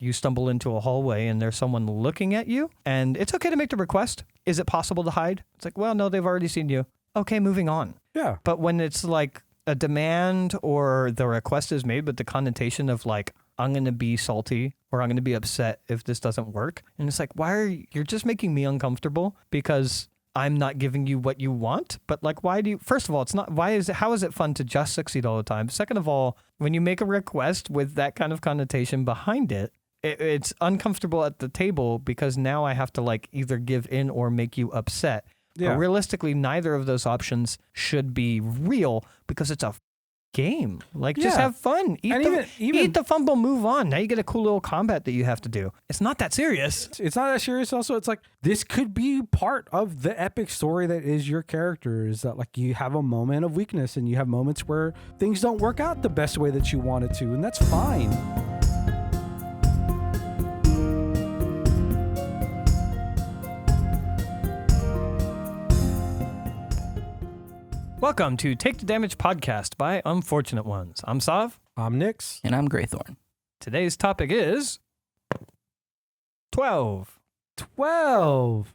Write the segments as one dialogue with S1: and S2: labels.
S1: you stumble into a hallway and there's someone looking at you, and it's okay to make the request. Is it possible to hide? It's like, well, no, they've already seen you. Okay, moving on.
S2: Yeah.
S1: But when it's like a demand or the request is made with the connotation of like, I'm going to be salty or I'm going to be upset if this doesn't work. And it's like, you're just making me uncomfortable because I'm not giving you what you want. But like, first of all, how is it fun to just succeed all the time? Second of all, when you make a request with that kind of connotation behind it, it's uncomfortable at the table because now I have to like either give in or make you upset.
S2: Yeah.
S1: But realistically, neither of those options should be real because it's a game. Like, just have fun. Eat the fumble, move on. Now you get a cool little combat that you have to do. It's not that serious.
S2: It's not that serious. Also, it's like, this could be part of the epic story that is your character, is that like you have a moment of weakness and you have moments where things don't work out the best way that you wanted to, and that's fine.
S1: Welcome to Take the Damage podcast by Unfortunate Ones. I'm Sav.
S2: I'm Nix.
S3: And I'm Graythorn.
S1: Today's topic is 12.
S2: 12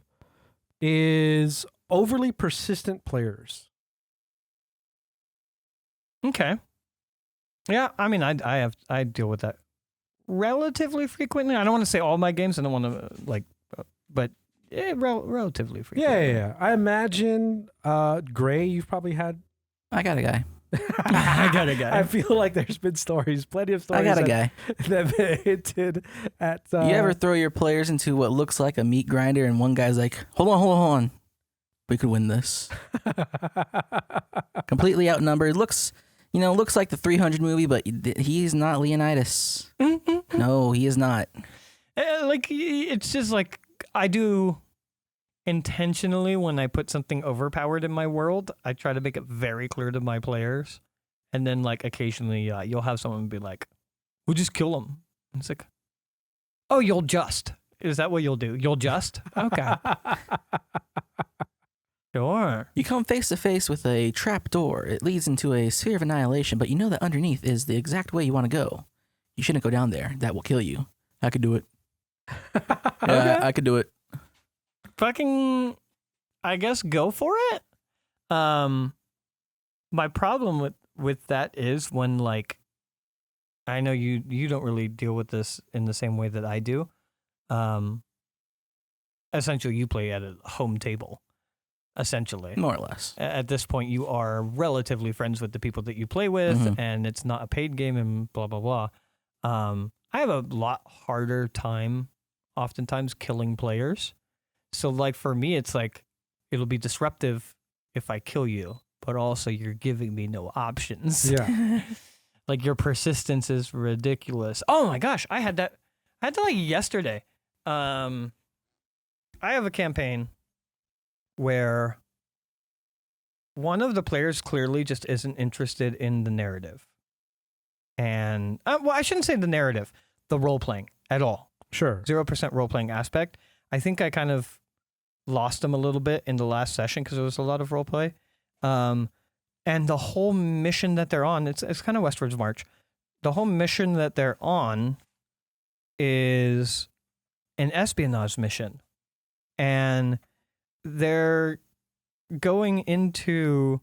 S2: is overly persistent players.
S1: Okay. Yeah, I mean, I deal with that relatively frequently. I don't want to say all my games. I don't want to but relatively frequently.
S2: Yeah. I imagine, Gray, you've probably had.
S3: I got a guy.
S1: I got a guy.
S2: I feel like there's been plenty of stories.
S3: I got a guy.
S2: That have been hinted at.
S3: You ever throw your players into what looks like a meat grinder and one guy's like, hold on. We could win this. Completely outnumbered. Looks like the 300 movie, but he's not Leonidas. No, he is not.
S1: It's just like I do intentionally when I put something overpowered in my world. I try to make it very clear to my players. And then like occasionally you'll have someone be like, we'll just kill him. And it's like, oh, you'll just. Is that what you'll do? You'll just? Okay. Sure.
S3: You come face to face with a trap door. It leads into a sphere of annihilation, but you know that underneath is the exact way you want to go. You shouldn't go down there. That will kill you. I could do it. Yeah, I could do it.
S1: Fucking, I guess go for it. My problem with that is when like, I know you don't really deal with this in the same way that I do. Essentially, you play at a home table. Essentially,
S3: more or less.
S1: At this point, you are relatively friends with the people that you play with, and it's not a paid game, and blah blah blah. I have a lot harder time, oftentimes, killing players. So, like for me, it's like it'll be disruptive if I kill you, but also you're giving me no options.
S2: Yeah.
S1: Like your persistence is ridiculous. Oh my gosh, I had that like yesterday. I have a campaign where one of the players clearly just isn't interested in the narrative. And, I shouldn't say the narrative, the role-playing at all.
S2: Sure.
S1: 0% role-playing aspect. I think I kind of lost them a little bit in the last session because there was a lot of role-play. And the whole mission that they're on, it's kind of Westwards March. The whole mission that they're on is an espionage mission. And they're going into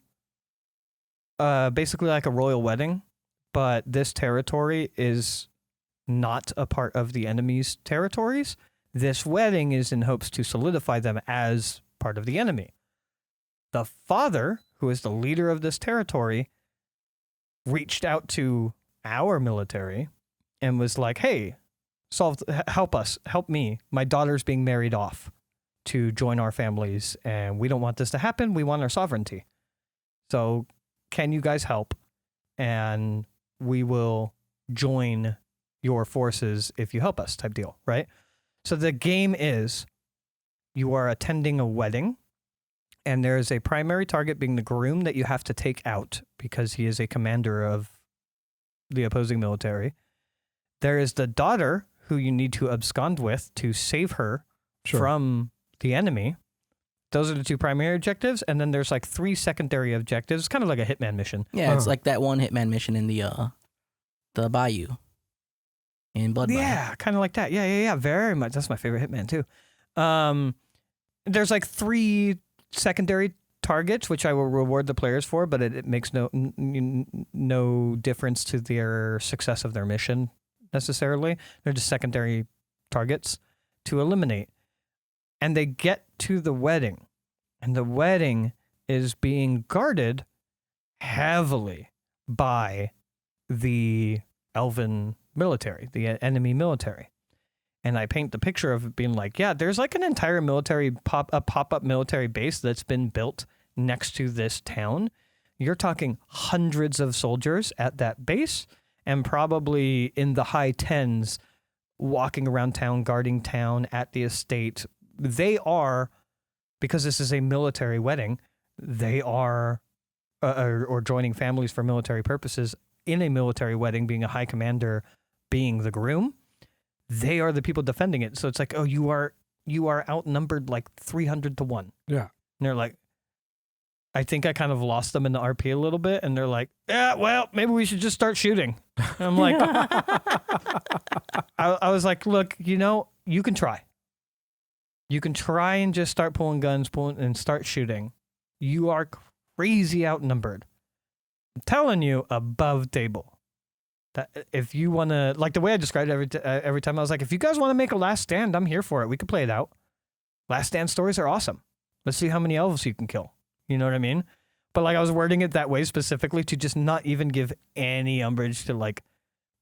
S1: basically like a royal wedding, but this territory is not a part of the enemy's territories. This wedding is in hopes to solidify them as part of the enemy. The father, who is the leader of this territory, reached out to our military and was like, hey, help me. My daughter's being married off to join our families, and we don't want this to happen. We want our sovereignty. So can you guys help? And we will join your forces if you help us, type deal, right? So the game is you are attending a wedding, and there is a primary target being the groom that you have to take out because he is a commander of the opposing military. There is the daughter who you need to abscond with to save her from the enemy. Those are the two primary objectives, and then there's like 3 secondary objectives. It's kind of like a hitman mission.
S3: Yeah, it's like that one hitman mission in the bayou. in Bloodline.
S1: Yeah, kind of like that. Yeah. Very much. That's my favorite Hitman too. There's like 3 secondary targets, which I will reward the players for, but it makes no difference to their success of their mission necessarily. They're just secondary targets to eliminate. And they get to the wedding, and the wedding is being guarded heavily by the Elven military, the enemy military. And I paint the picture of it being like, yeah, there's like an entire pop-up military base that's been built next to this town. You're talking hundreds of soldiers at that base, and probably in the high tens walking around town, guarding town at the estate. They are, because this is a military wedding, they are, or joining families for military purposes in a military wedding, being a high commander, being the groom. They are the people defending it. So it's like, oh, you are outnumbered like 300 to 1.
S2: Yeah.
S1: And they're like, I think I kind of lost them in the RP a little bit. And they're like, yeah, well, maybe we should just start shooting. And I'm like, I was like, look, you can try. You can try and just start pulling guns, and start shooting. You are crazy outnumbered. I'm telling you, above table. That if you want to, like the way I described it every time, I was like, if you guys want to make a last stand, I'm here for it. We could play it out. Last stand stories are awesome. Let's see how many elves you can kill. You know what I mean? But like I was wording it that way specifically to just not even give any umbrage to like,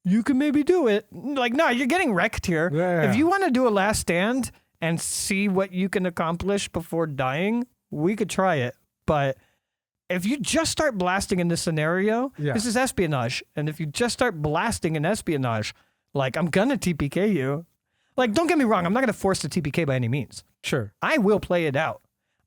S1: you can maybe do it. Like, no, you're getting wrecked here.
S2: Yeah.
S1: If you want to do a last stand and see what you can accomplish before dying, we could try it. But if you just start blasting in this scenario, this is espionage. And if you just start blasting in espionage, like, I'm going to TPK you. Like, don't get me wrong. I'm not going to force the TPK by any means.
S2: Sure.
S1: I will play it out.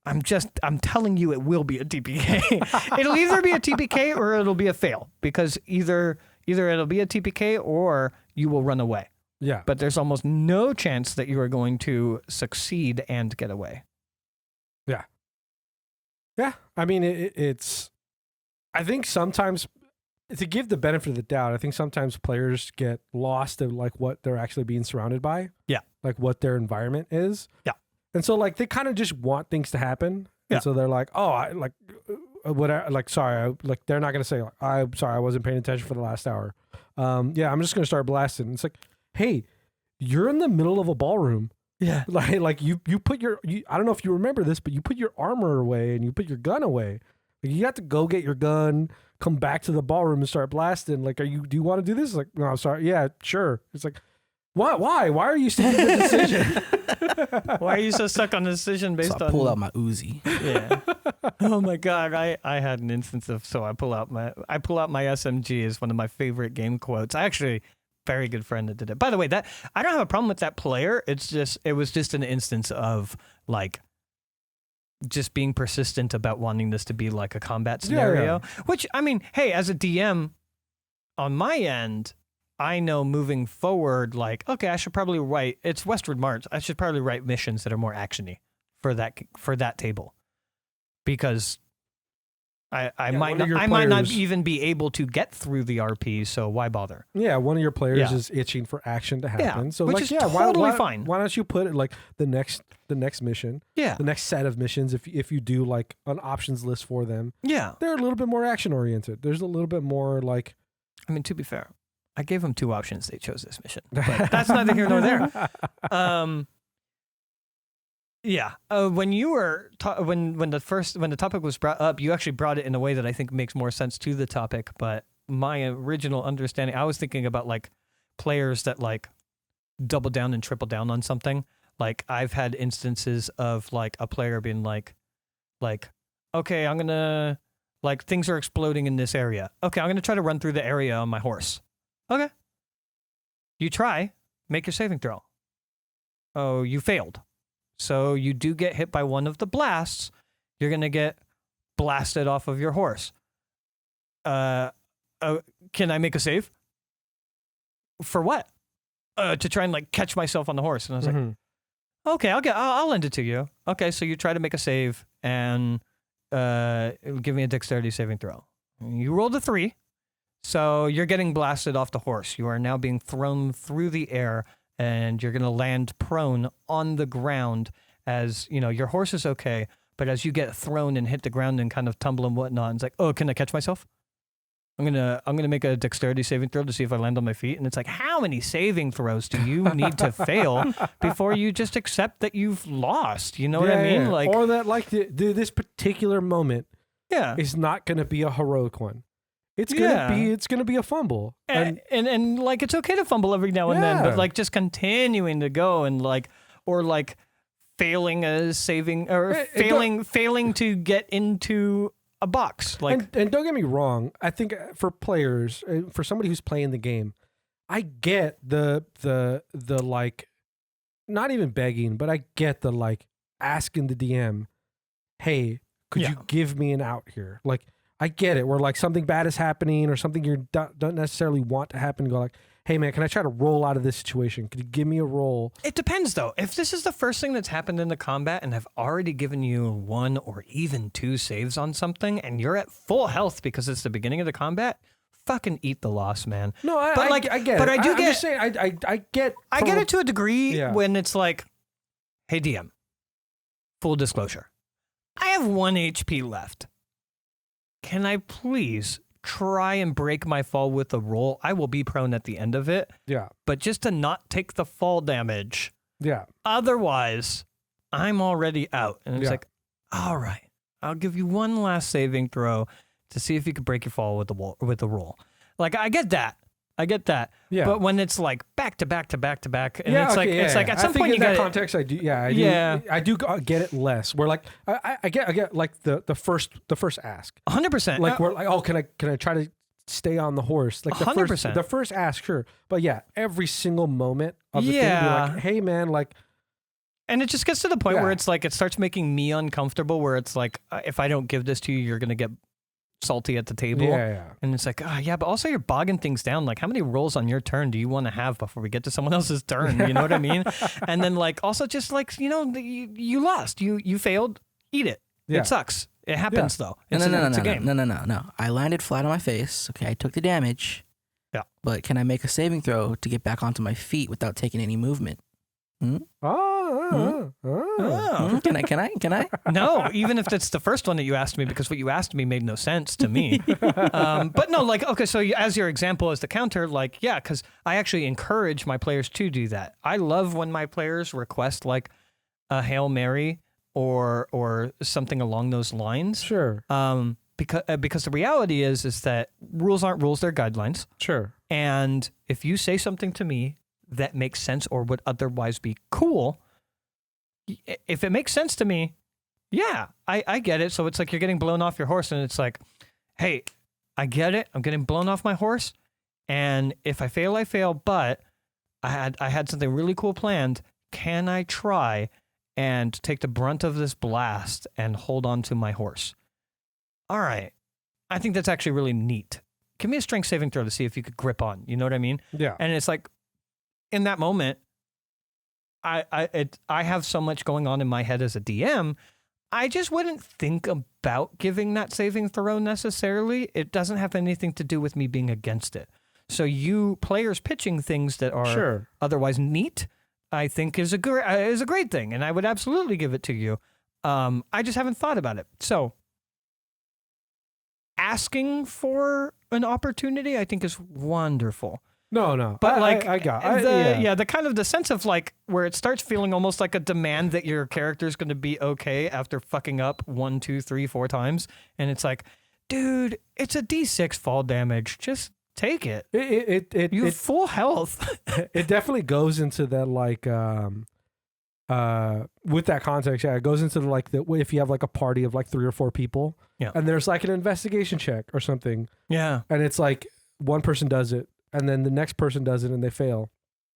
S1: I'm telling you it will be a TPK. It'll either be a TPK or it'll be a fail. Because either it'll be a TPK or you will run away.
S2: Yeah.
S1: But there's almost no chance that you are going to succeed and get away.
S2: Yeah. Yeah, I mean, it's. I think sometimes, to give the benefit of the doubt, I think sometimes players get lost in like what they're actually being surrounded by.
S1: Yeah,
S2: like what their environment is.
S1: Yeah,
S2: and so like they kind of just want things to happen.
S1: Yeah.
S2: And so they're like, oh, I like, sorry, like they're not gonna say, like, I'm sorry, I wasn't paying attention for the last hour. Yeah, I'm just gonna start blasting. It's like, hey, you're in the middle of a ballroom.
S1: Yeah.
S2: Like you put I don't know if you remember this, but you put your armor away and you put your gun away. Like you have to go get your gun, come back to the ballroom and start blasting. Like, do you want to do this? Like, no, I'm sorry. Yeah, sure. It's like, what? Why are you sticking to the decision?
S1: Why are you so stuck on the decision based on?
S3: I pull out my Uzi.
S1: Yeah. Oh my God. I had an instance of, I pull out my SMG is one of my favorite game quotes. I actually, very good friend that did it. By the way, that I don't have a problem with that player. It was just an instance of like just being persistent about wanting this to be like a combat scenario. Yeah. Which, I mean, hey, as a DM on my end, I know moving forward, like, okay, I should probably write. It's Westward March. I should probably write missions that are more actiony for that table, because I might not even be able to get through the RP, so why bother?
S2: Yeah, one of your players is itching for action to happen.
S1: Yeah,
S2: so
S1: which
S2: like,
S1: is totally fine.
S2: Why don't you put it like the next mission?
S1: Yeah.
S2: The next set of missions, if you do like an options list for them.
S1: Yeah.
S2: They're a little bit more action oriented. There's a little bit more like,
S1: I mean, to be fair, I gave them 2 options. They chose this mission, but that's neither here nor there. Yeah. When you were when the topic was brought up, you actually brought it in a way that I think makes more sense to the topic. But my original understanding, I was thinking about like players that like double down and triple down on something. Like I've had instances of like a player being like, okay, I'm gonna, like, things are exploding in this area. Okay, I'm gonna try to run through the area on my horse. Okay. You try, make your saving throw. Oh, you failed. So you do get hit by one of the blasts. You're going to get blasted off of your horse. Can I make a save? For what? To try and like catch myself on the horse. And I was like, okay, I'll lend it to you. Okay, so you try to make a save and give me a dexterity saving throw. You rolled a 3. So you're getting blasted off the horse. You are now being thrown through the air, and you're going to land prone on the ground as, your horse is okay, but as you get thrown and hit the ground and kind of tumble and whatnot, it's like, oh, can I catch myself? I'm gonna make a dexterity saving throw to see if I land on my feet. And it's like, how many saving throws do you need to fail before you just accept that you've lost? You know what I mean?
S2: Yeah.
S1: Like,
S2: or that this particular moment
S1: yeah,
S2: is not going to be a heroic one. It's gonna be a fumble.
S1: And like, it's okay to fumble every now and then, but like just continuing to go and like, or like failing a saving or failing to get into a box. Like,
S2: and don't get me wrong. I think for players, for somebody who's playing the game, I get the like, not even begging, but I get the like asking the DM, hey, could you give me an out here? Like, I get it. Where like something bad is happening or something you don't necessarily want to happen. Go like, hey man, can I try to roll out of this situation? Could you give me a roll?
S1: It depends though. If this is the first thing that's happened in the combat and have already given you 1 or even 2 saves on something and you're at full health because it's the beginning of the combat, fucking eat the loss, man.
S2: No, I get
S1: but
S2: it.
S1: I do
S2: I'm
S1: get,
S2: just saying, I get
S1: it to a degree when it's like, hey DM, full disclosure, I have 1 HP left. Can I please try and break my fall with a roll? I will be prone at the end of it.
S2: Yeah.
S1: But just to not take the fall damage.
S2: Yeah.
S1: Otherwise, I'm already out. And it's like, all right, I'll give you 1 last saving throw to see if you can break your fall with the roll. Like, I get that. Yeah. But when it's like back to back to back to back, and it's like at some point you
S2: in that context, I do. Yeah, I do get it less. Where like I get like the first ask.
S1: 100%.
S2: Like we're like, oh, can I try to stay on the horse? Like
S1: 100%.
S2: The first ask, sure. But yeah, every single moment of the thing, be like, hey man, like.
S1: And it just gets to the point where it's like it starts making me uncomfortable. Where it's like, if I don't give this to you, you're gonna get salty at the table.
S2: Yeah.
S1: And it's like, but also you're bogging things down. Like, how many rolls on your turn do you want to have before we get to someone else's turn? You know what I mean? And then like, also just like, you lost, you failed, eat it. Yeah. It sucks. It happens though. It's a game.
S3: No. I landed flat on my face. Okay. I took the damage.
S1: Yeah.
S3: But can I make a saving throw to get back onto my feet without taking any movement?
S1: Can
S3: I?
S1: No, even if it's the first one that you asked me, because what you asked me made no sense to me. But no, like, okay, so as your example as the counter, like, yeah, because I actually encourage my players to do that. I love when my players request like a Hail Mary or something along those lines.
S2: Sure.
S1: Because the reality is that rules aren't rules, they're guidelines.
S2: Sure.
S1: And if you say something to me that makes sense or would otherwise be cool, if it makes sense to me, I get it. So it's like you're getting blown off your horse and it's like, hey, I get it. I'm getting blown off my horse. And if I fail, I fail. But I had something really cool planned. Can I try and take the brunt of this blast and hold on to my horse? All right. I think that's actually really neat. Give me a strength saving throw to see if you could grip on. You know what I mean?
S2: Yeah.
S1: And it's like, in that moment, I have so much going on in my head as a DM, I just wouldn't think about giving that saving throw necessarily. It doesn't have anything to do with me being against it. So you players pitching things that are otherwise neat, I think is a great thing, and I would absolutely give it to you. I just haven't thought about it. So asking for an opportunity, I think, is wonderful.
S2: No.
S1: But like,
S2: I got
S1: the kind of the sense of like where it starts feeling almost like a demand that your character is going to be okay after fucking up 1, 2, 3, 4 times, and it's like, dude, it's a D6 fall damage. Just take it. You have full health.
S2: It definitely goes into that like with that context. Yeah, it goes into like if you have like a party of like 3 or 4 people, and there's like an investigation check or something.
S1: Yeah,
S2: and it's like one person does it. And then the next person does it and they fail.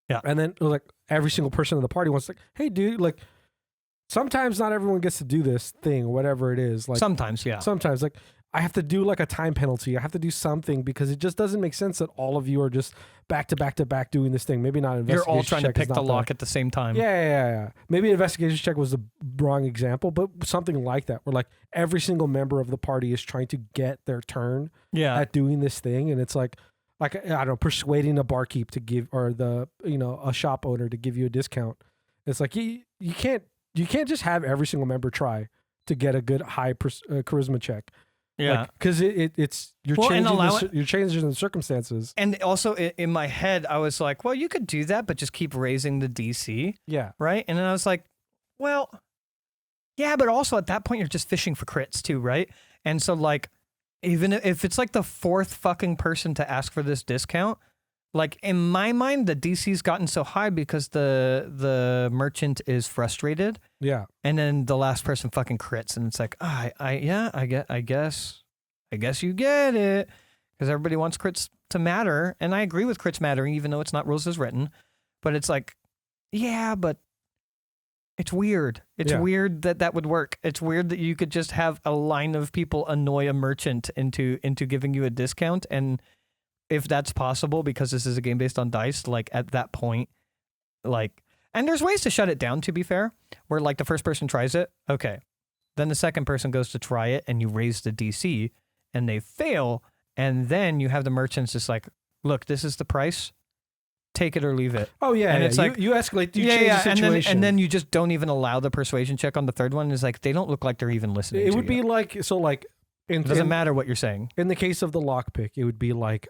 S1: Yeah.
S2: And then like every single person in the party wants like, hey dude, like sometimes not everyone gets to do this thing, whatever it is. Like
S1: sometimes, yeah.
S2: Sometimes like I have to do like a time penalty. I have to do something because it just doesn't make sense that all of you are just back to back to back doing this thing. Maybe not investigation.
S1: You're all trying to
S2: check
S1: pick
S2: is not
S1: the lock at the same time.
S2: Yeah. Maybe investigation check was the wrong example, but something like that, where like every single member of the party is trying to get their turn at doing this thing, and it's like I don't know, persuading a barkeep to give, or a shop owner to give you a discount. It's like you can't just have every single member try to get a good high charisma check.
S1: Yeah,
S2: because it's you're changing the circumstances.
S1: And also in my head, I was like, well, you could do that, but just keep raising the DC.
S2: Yeah.
S1: Right. And then I was like, well, yeah, but also at that point, you're just fishing for crits too, right? And so like, even if it's like the fourth fucking person to ask for this discount, like in my mind, the DC's gotten so high because the merchant is frustrated.
S2: Yeah.
S1: And then the last person fucking crits, and it's like, I guess you get it, because everybody wants crits to matter, and I agree with crits mattering, even though it's not rules as written. But it's like, yeah, but it's weird. It's weird that would work. It's weird that you could just have a line of people annoy a merchant into giving you a discount, and if that's possible, because this is a game based on dice, like at that point, like, and there's ways to shut it down, to be fair, where like the first person tries it, okay, then the second person goes to try it, and you raise the DC, and they fail, and then you have the merchants just like, look, this is the price, take it or leave it.
S2: Oh yeah,
S1: and it's like
S2: you escalate, you change the situation,
S1: and then you just don't even allow the persuasion check on the third one. It's like they don't look like they're even listening.
S2: It would be like, so like,
S1: it doesn't matter what you're saying.
S2: In the case of the lockpick, it would be like,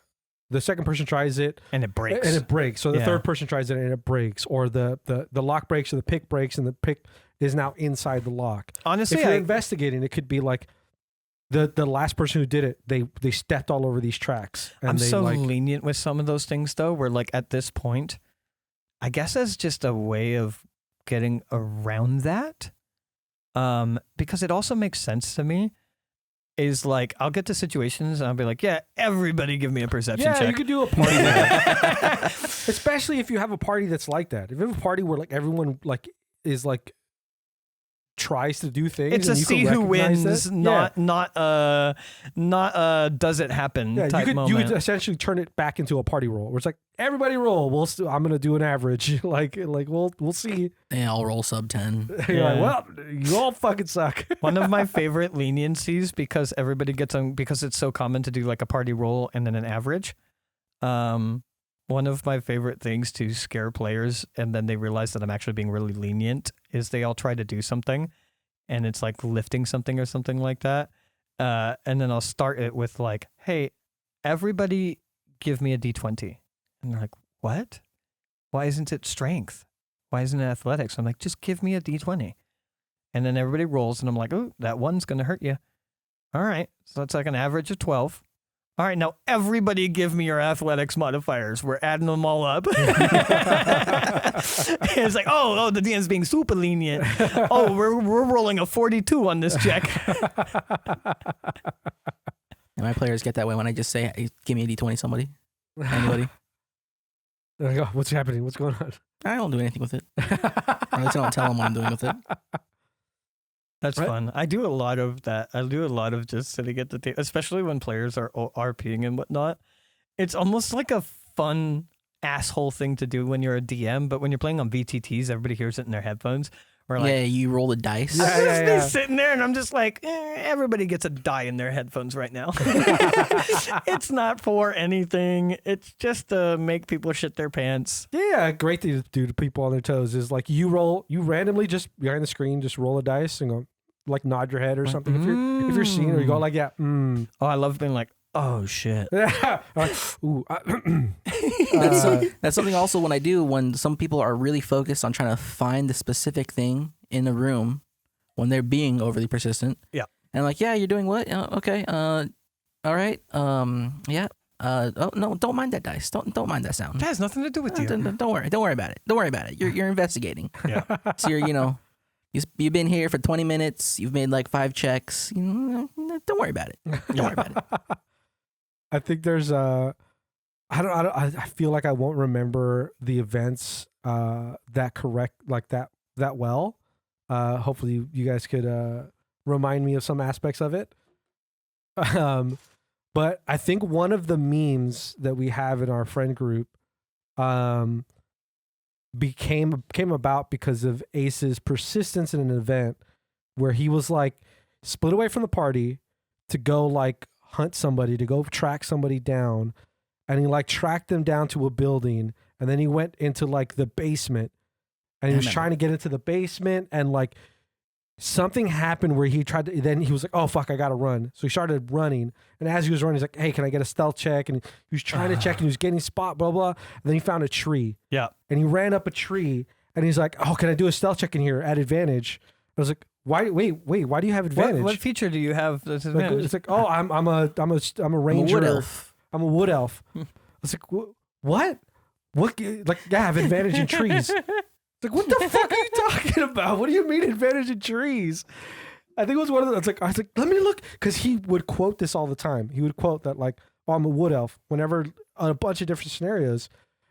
S2: the second person tries it
S1: and it breaks.
S2: So the third person tries it and it breaks, or the lock breaks, or the pick breaks and the pick is now inside the lock.
S1: Honestly,
S2: if you're investigating, it could be like the last person who did it, they stepped all over these tracks. And
S1: I'm so lenient with some of those things though, where like at this point, I guess as just a way of getting around that, because it also makes sense to me. Is like, I'll get to situations and I'll be like, yeah, everybody give me a perception check.
S2: Yeah, you could do a party that. Especially if you have a party that's like that. If you have a party where like everyone like is like tries to do things.
S1: It's
S2: and
S1: a
S2: you
S1: see
S2: can
S1: who wins,
S2: it.
S1: not does it happen type moment.
S2: You could essentially turn it back into a party roll where it's like, everybody roll. I'm gonna do an average. like we'll see.
S3: Yeah, I'll roll sub 10.
S2: You're like, well, you all fucking suck.
S1: One of my favorite leniencies, because everybody gets on, because it's so common to do like a party roll and then an average. One of my favorite things to scare players, and then they realize that I'm actually being really lenient, is they all try to do something, and it's like lifting something or something like that. And then I'll start it with like, hey, everybody give me a D20. And they're like, what? Why isn't it strength? Why isn't it athletics? I'm like, just give me a D20. And then everybody rolls, and I'm like, oh, that one's going to hurt you. All right. So that's like an average of 12. All right, now everybody give me your athletics modifiers. We're adding them all up. It's like, oh, the DM's being super lenient. Oh, we're rolling a 42 on this check.
S3: And my players get that way when I just say, hey, give me a D20, somebody. Anybody.
S2: Like, oh, what's happening? What's going on?
S3: I don't do anything with it. Or at least I don't tell them what I'm doing with it.
S1: That's fun. I do a lot of that. I do a lot of just sitting at the table, especially when players are RPing and whatnot. It's almost like a fun asshole thing to do when you're a DM, but when you're playing on VTTs, everybody hears it in their headphones. Or like,
S3: yeah, you roll the dice.
S1: I'm just be sitting there and I'm just like, everybody gets a die in their headphones right now. It's not for anything. It's just to make people shit their pants.
S2: Yeah, great thing to do to people on their toes is like you randomly just behind the screen, just roll a dice and go like nod your head or something. If you're seeing, or you go like, yeah. Mm.
S1: Oh, I love being like, oh shit.
S2: Ooh,
S3: That's something also when I do, when some people are really focused on trying to find the specific thing in the room when they're being overly persistent.
S1: Yeah.
S3: And like, yeah, you're doing what? Okay. All right. Yeah. Oh no, don't mind that dice. Don't mind that sound.
S1: That has nothing to do with you.
S3: Don't worry. Don't worry about it. Don't worry about it. You're investigating.
S1: Yeah.
S3: So you've been here for 20 minutes. You've made like 5 checks. Don't worry about it. Don't worry about it.
S2: I think there's I feel like I won't remember the events that well. Hopefully you guys could remind me of some aspects of it. But I think one of the memes that we have in our friend group came about because of Ace's persistence in an event where he was like split away from the party to go like hunt somebody, to go track somebody down, and he like tracked them down to a building, and then he went into like the basement, and he was trying to get into the basement, and like something happened where he tried to, then he was like, oh fuck, I gotta run. So he started running. And as he was running, he's like, hey, can I get a stealth check? And he was trying to check and he was getting spot, blah, blah. And then he found a tree.
S1: Yeah.
S2: And he ran up a tree and he's like, oh, can I do a stealth check in here at advantage? I was like, why, wait, why do you have advantage?
S1: What feature do you have that's advantage?
S2: It's like, oh, I'm a ranger.
S3: I'm a wood elf.
S2: I'm a wood elf. I was like, what? What? Like, yeah, I have advantage in trees. It's like, what the fuck are you talking about? What do you mean advantage in trees? I think it was one of the, I was like, let me look. Because he would quote this all the time. He would quote that like, oh, I'm a wood elf. Whenever on a bunch of different scenarios.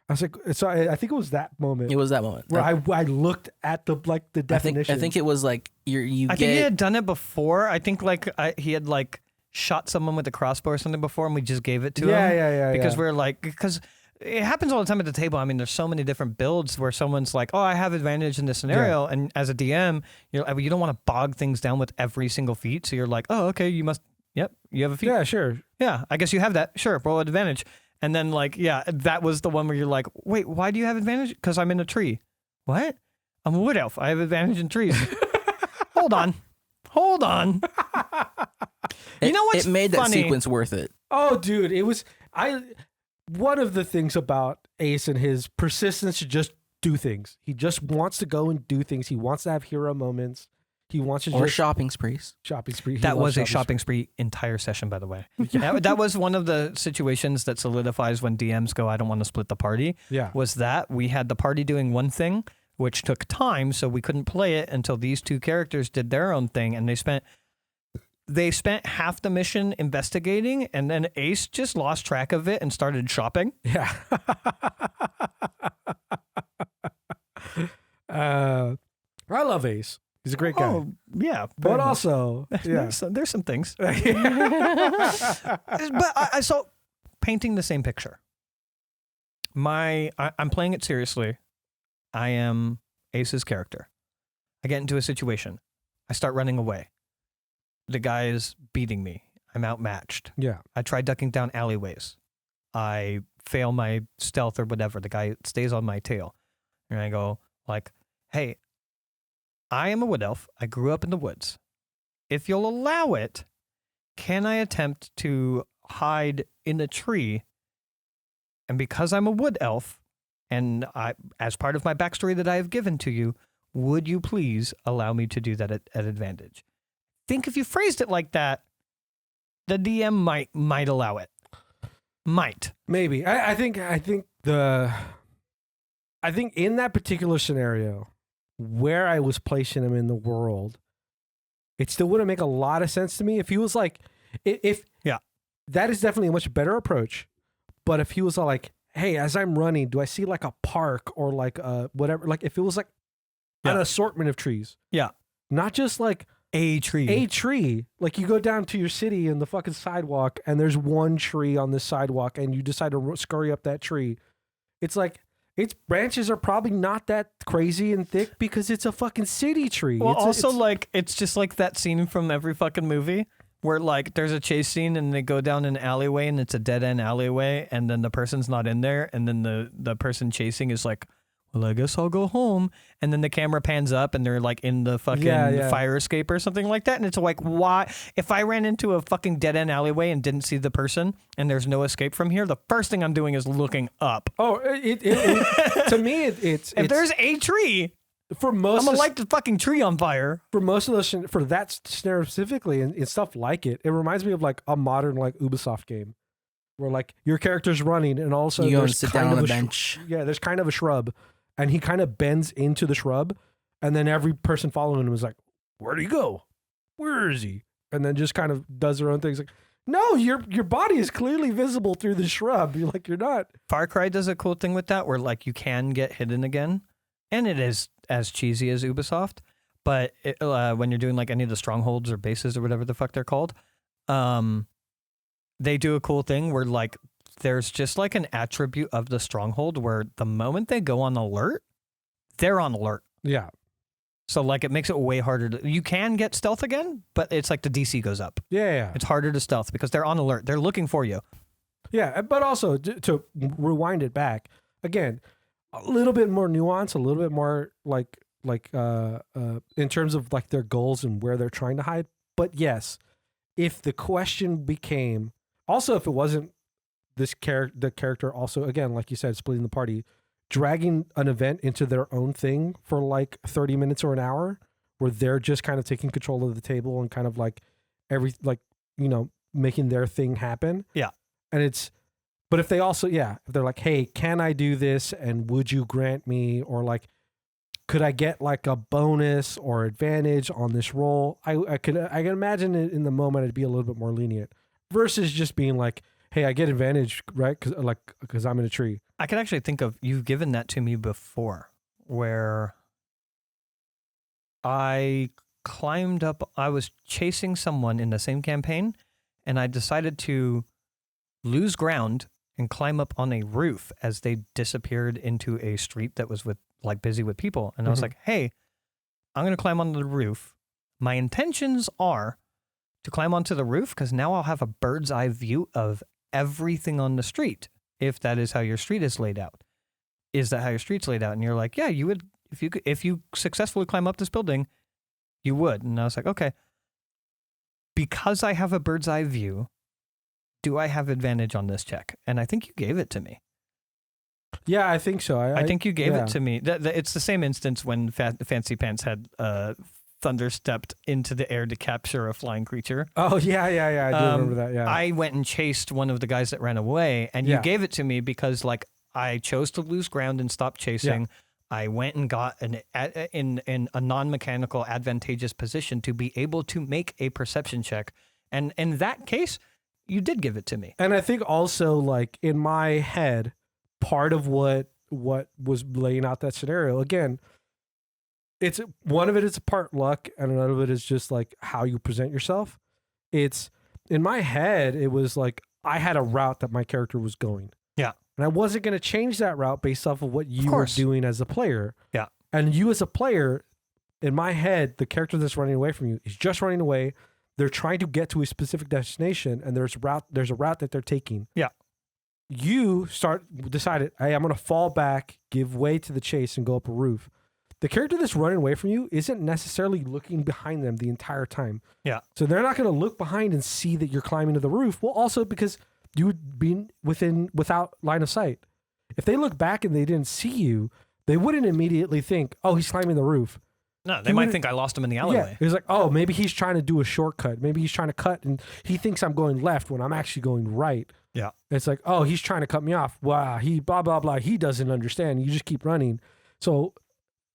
S2: I was like, so I think it was that moment.
S3: It was that moment.
S2: Where I looked at the definition.
S3: I think it was like I
S1: think he had done it before. I think like he had like shot someone with a crossbow or something before and we just gave it to him.
S2: Yeah.
S1: Because we're like, because it happens all the time at the table. I mean, there's so many different builds where someone's like, oh, I have advantage in this scenario. Yeah. And as a DM, you don't want to bog things down with every single feat. So you're like, oh, okay, you have a feat.
S2: Yeah, sure.
S1: Yeah, I guess you have that. Sure, roll advantage. And then like, yeah, that was the one where you're like, wait, why do you have advantage? Because I'm in a tree. What? I'm a wood elf. I have advantage in trees. Hold on. You know what's
S3: It made
S1: funny?
S3: that sequence worth it.
S2: Oh, dude, it was one of the things about Ace and his persistence to just do things. He just wants to go and do things. He wants to have hero moments. He wants to just
S3: shopping sprees.
S2: Shopping spree.
S1: That was a shopping spree entire session, by the way. That was one of the situations that solidifies when DMs go, I don't want to split the party.
S2: Yeah.
S1: Was that we had the party doing one thing, which took time, so we couldn't play it until these two characters did their own thing, and they spent half the mission investigating, and then Ace just lost track of it and started shopping.
S2: Yeah. I love Ace. He's a great guy.
S1: Oh, yeah.
S2: But also, yeah.
S1: there's some things. But I saw painting the same picture. I'm playing it seriously. I am Ace's character. I get into a situation. I start running away. The guy is beating me. I'm outmatched.
S2: Yeah.
S1: I try ducking down alleyways. I fail my stealth or whatever. The guy stays on my tail. And I go like, hey, I am a wood elf. I grew up in the woods. If you'll allow it, can I attempt to hide in a tree? And because I'm a wood elf, and as part of my backstory that I have given to you, would you please allow me to do that at advantage? Think if you phrased it like that, the DM might allow it. Might.
S2: Maybe. I think in that particular scenario, where I was placing him in the world, it still wouldn't make a lot of sense to me if he was like, that is definitely a much better approach. But if he was like, hey, as I'm running, do I see like a park or like whatever? Like if it was like an assortment of trees. Yeah. Not just like
S1: a tree.
S2: Like you go down to your city and the fucking sidewalk and there's one tree on this sidewalk and you decide to scurry up that tree. It's like, its branches are probably not that crazy and thick because it's a fucking city tree.
S1: Well, it's just like that scene from every fucking movie where like there's a chase scene and they go down an alleyway and it's a dead end alleyway and then the person's not in there and then the person chasing is like, well, I guess I'll go home. And then the camera pans up and they're like in the fucking fire escape or something like that. And it's like, why? If I ran into a fucking dead end alleyway and didn't see the person and there's no escape from here, the first thing I'm doing is looking up.
S2: Oh, to me, it's
S1: if there's a tree,
S2: for most,
S1: I'm gonna light the fucking tree on fire.
S2: For most of those, for that scenario specifically and stuff like it reminds me of like a modern like Ubisoft game where like your character's running and all of a sudden
S3: you go and sit down on a bench.
S2: There's kind of a shrub. And he kind of bends into the shrub, and then every person following him is like, where'd he go? Where is he? And then just kind of does their own things. Like, no, your body is clearly visible through the shrub. You're like, you're not.
S1: Far Cry does a cool thing with that where like you can get hidden again. And it is as cheesy as Ubisoft. But when you're doing like any of the strongholds or bases or whatever the fuck they're called, they do a cool thing where like there's just like an attribute of the stronghold where the moment they go on alert, they're on alert.
S2: Yeah.
S1: So like it makes it way harder to, you can get stealth again, but it's like the DC goes up.
S2: Yeah.
S1: It's harder to stealth because they're on alert. They're looking for you.
S2: Yeah, but also to rewind it back again, a little bit more nuance, a little bit more like in terms of like their goals and where they're trying to hide. But yes, if the question became also if it wasn't the character also again like you said splitting the party, dragging an event into their own thing for like 30 minutes or an hour, where they're just kind of taking control of the table and kind of like making their thing happen.
S1: Yeah.
S2: And but if they also, if they're like, hey, can I do this? And would you grant me, or like, could I get like a bonus or advantage on this roll? I can imagine it in the moment, it'd be a little bit more lenient versus just being like, hey, I get advantage, right? Cause I'm in a tree.
S1: I can actually think of, you've given that to me before where I climbed up, I was chasing someone in the same campaign and I decided to lose ground and climb up on a roof as they disappeared into a street that was busy with people. And I was like, hey, I'm going to climb onto the roof. My intentions are to climb onto the roof because now I'll have a bird's eye view of everything on the street. If that is how your street is laid out. Is that how your street's laid out? And you're like, yeah, you would, if you successfully climb up this building, you would. And I was like, okay, because I have a bird's eye view, do I have advantage on this check? And I think you gave it to me.
S2: Yeah, I think so.
S1: I think you gave it to me. It's the same instance when Fancy Pants had thunder stepped into the air to capture a flying creature.
S2: Oh, yeah. I do remember that, yeah.
S1: I went and chased one of the guys that ran away, and you gave it to me because, like, I chose to lose ground and stop chasing. Yeah. I went and got in a non-mechanical advantageous position to be able to make a perception check. And in that case, you did give it to me.
S2: And I think also, like, in my head, part of what was laying out that scenario, again, it's one of it is part luck, and another of it is just like how you present yourself. It's in my head, it was like I had a route that my character was going.
S1: Yeah.
S2: And I wasn't going to change that route based off of what you were doing as a player.
S1: Yeah.
S2: And you as a player, in my head, the character that's running away from you is just running away. They're trying to get to a specific destination, and there's a route that they're taking.
S1: Yeah.
S2: You decided, hey, I'm going to fall back, give way to the chase, and go up a roof. The character that's running away from you isn't necessarily looking behind them the entire time.
S1: Yeah.
S2: So they're not going to look behind and see that you're climbing to the roof. Well, also because you would be without line of sight. If they look back and they didn't see you, they wouldn't immediately think, oh, he's climbing the roof.
S1: No, they might think I lost him in the alleyway.
S2: Yeah, it's like, oh, maybe he's trying to do a shortcut. Maybe he's trying to cut and he thinks I'm going left when I'm actually going right.
S1: Yeah.
S2: It's like, oh, he's trying to cut me off. Wow, he blah, blah, blah. He doesn't understand. You just keep running. So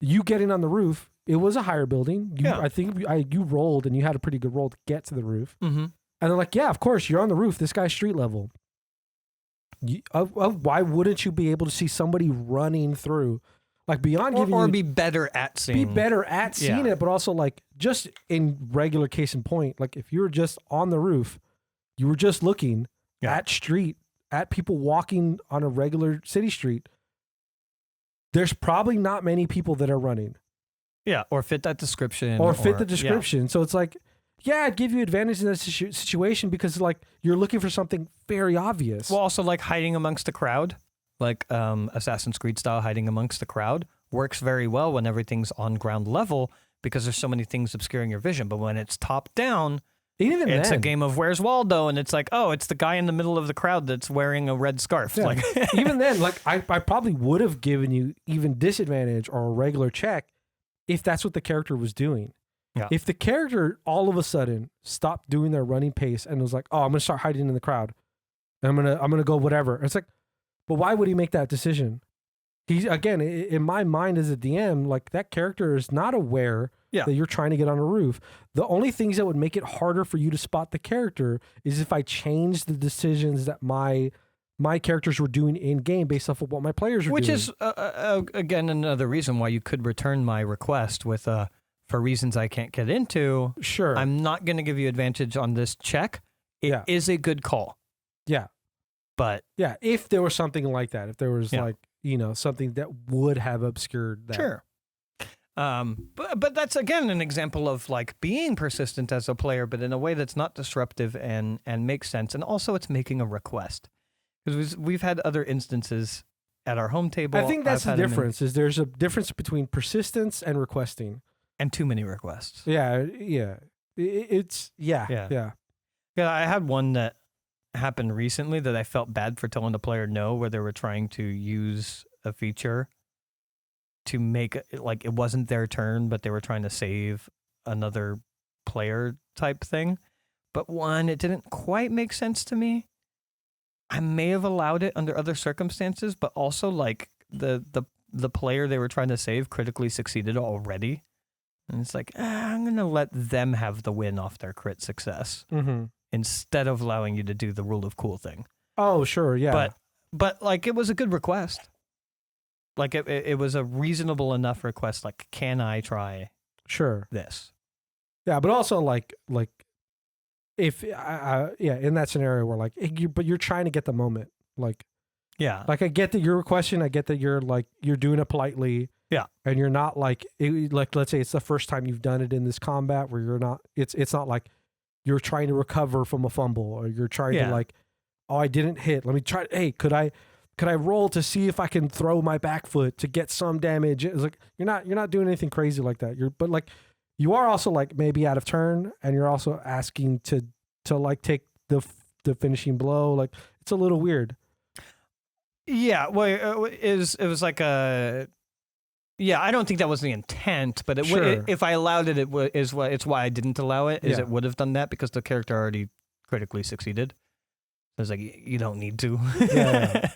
S2: you getting on the roof, it was a higher building. I think you rolled and you had a pretty good roll to get to the roof.
S1: Mm-hmm.
S2: And they're like, yeah, of course, you're on the roof. This guy's street level. Why wouldn't you be able to see somebody running through? Like beyond giving
S1: or
S2: you...
S1: be better at seeing.
S2: Be better at seeing it, but also like just in regular case in point, like if you were just on the roof, you were just looking at people walking on a regular city street, there's probably not many people that are running.
S1: Yeah, or fit that description.
S2: Or fit the description. Yeah. So it's like, yeah, I'd give you advantage in that situation because like you're looking for something very obvious.
S1: Well, also like hiding amongst the crowd, like Assassin's Creed style hiding amongst the crowd works very well when everything's on ground level because there's so many things obscuring your vision. But when it's top down, it's a game of Where's Waldo, and it's like, oh, it's the guy in the middle of the crowd that's wearing a red scarf.
S2: Yeah.
S1: Like
S2: even then, like I probably would have given you even disadvantage or a regular check if that's what the character was doing.
S1: Yeah.
S2: If the character all of a sudden stopped doing their running pace and was like, oh, I'm gonna start hiding in the crowd, and I'm gonna go whatever. It's like, but why would he make that decision? He's again in my mind as a DM, like that character is not aware that you're trying to get on a roof. The only things that would make it harder for you to spot the character is if I changed the decisions that my characters were doing in game based off of what my players were doing.
S1: Which is again another reason why you could return my request with for reasons I can't get into.
S2: Sure,
S1: I'm not going to give you advantage on this check. It is a good call.
S2: Yeah.
S1: But
S2: Yeah, if there was something like that, if there was
S1: Yeah.
S2: like, something that would have obscured that.
S1: sure. But that's again an example of like being persistent as a player, but in a way that's not disruptive and makes sense. And also, it's making a request because we've had other instances at our home table.
S2: I think that's
S1: I've
S2: the
S1: had them
S2: difference. Is there's a difference between persistence and requesting.
S1: and too many requests.
S2: Yeah, yeah. It's
S1: Yeah.
S2: yeah.
S1: Yeah, I had one that happened recently that I felt bad for telling the player no, where they were trying to use a feature to make it like it wasn't their turn, but they were trying to save another player type thing. But one, it didn't quite make sense to me. I may have allowed it under other circumstances, but also like the player they were trying to save critically succeeded already. And it's like, I'm going to let them have the win off their crit success
S2: Mm-hmm.
S1: instead of allowing you to do the rule of cool thing.
S2: Oh, sure, yeah.
S1: But like it was a good request. Like it was a reasonable enough request. Like, can I try
S2: sure.
S1: this?
S2: Yeah, but also like if in that scenario where like but you're trying to get the moment. Like
S1: Yeah.
S2: I get that you're requesting, I get that you're doing it politely.
S1: Yeah.
S2: And you're not like let's say it's the first time you've done it in this combat where you're not it's not like you're trying to recover from a fumble or you're trying to like, oh, I didn't hit. Let me try. Hey, could I roll to see if I can throw my back foot to get some damage? It's like you're not doing anything crazy like that. But like you are also like maybe out of turn, and you're also asking to like take the finishing blow. Like it's a little weird.
S1: Yeah. Well, it was like a. Yeah, I don't think that was the intent, but
S2: Sure.
S1: if I allowed it, it's why I didn't allow it. Is
S2: Yeah.
S1: it would have done that because the character already critically succeeded. So it's like you don't need to.
S2: Yeah.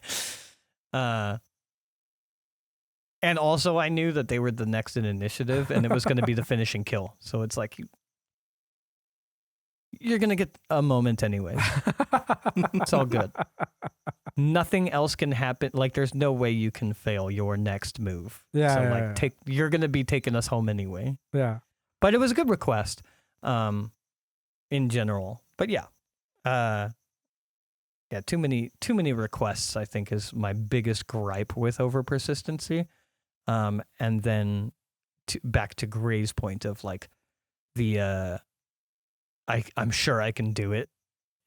S1: And also, I knew that they were the next in initiative, and it was going to be the finishing kill. So it's like you're going to get a moment anyway. It's all good. Nothing else can happen. Like, there's no way you can fail your next move.
S2: Yeah.
S1: So,
S2: yeah,
S1: like, you're going to be taking us home anyway.
S2: yeah.
S1: But it was a good request, in general. But yeah, too many requests, I think, is my biggest gripe with over persistency. And then back to Gray's point of like the I'm sure I can do it,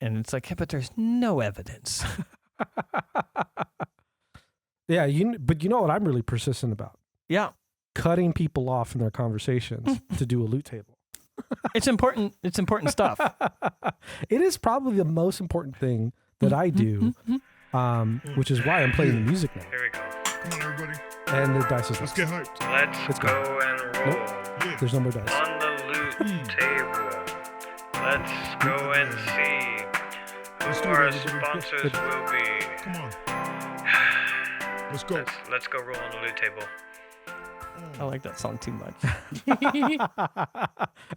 S1: and it's like, yeah, but there's no evidence.
S2: Yeah, but you know what I'm really persistent about?
S1: Yeah,
S2: Cutting people off in their conversations to do a loot table.
S1: it's important. It's important stuff.
S2: It is probably the most important thing that I do, which is why I'm playing the music now.
S4: Here we go.
S5: Come on, everybody.
S2: And the dice is
S5: Let's get hyped.
S4: Let's
S2: go.
S4: go and roll
S5: Yeah.
S2: There's no more dice.
S4: on the loot table. Let's go and see
S5: Let's
S4: who
S5: do it,
S4: our
S5: everybody.
S4: sponsors
S2: Good.
S4: will be.
S5: Come on. Let's go.
S4: Let's go roll on the loot table.
S1: I like that song too much.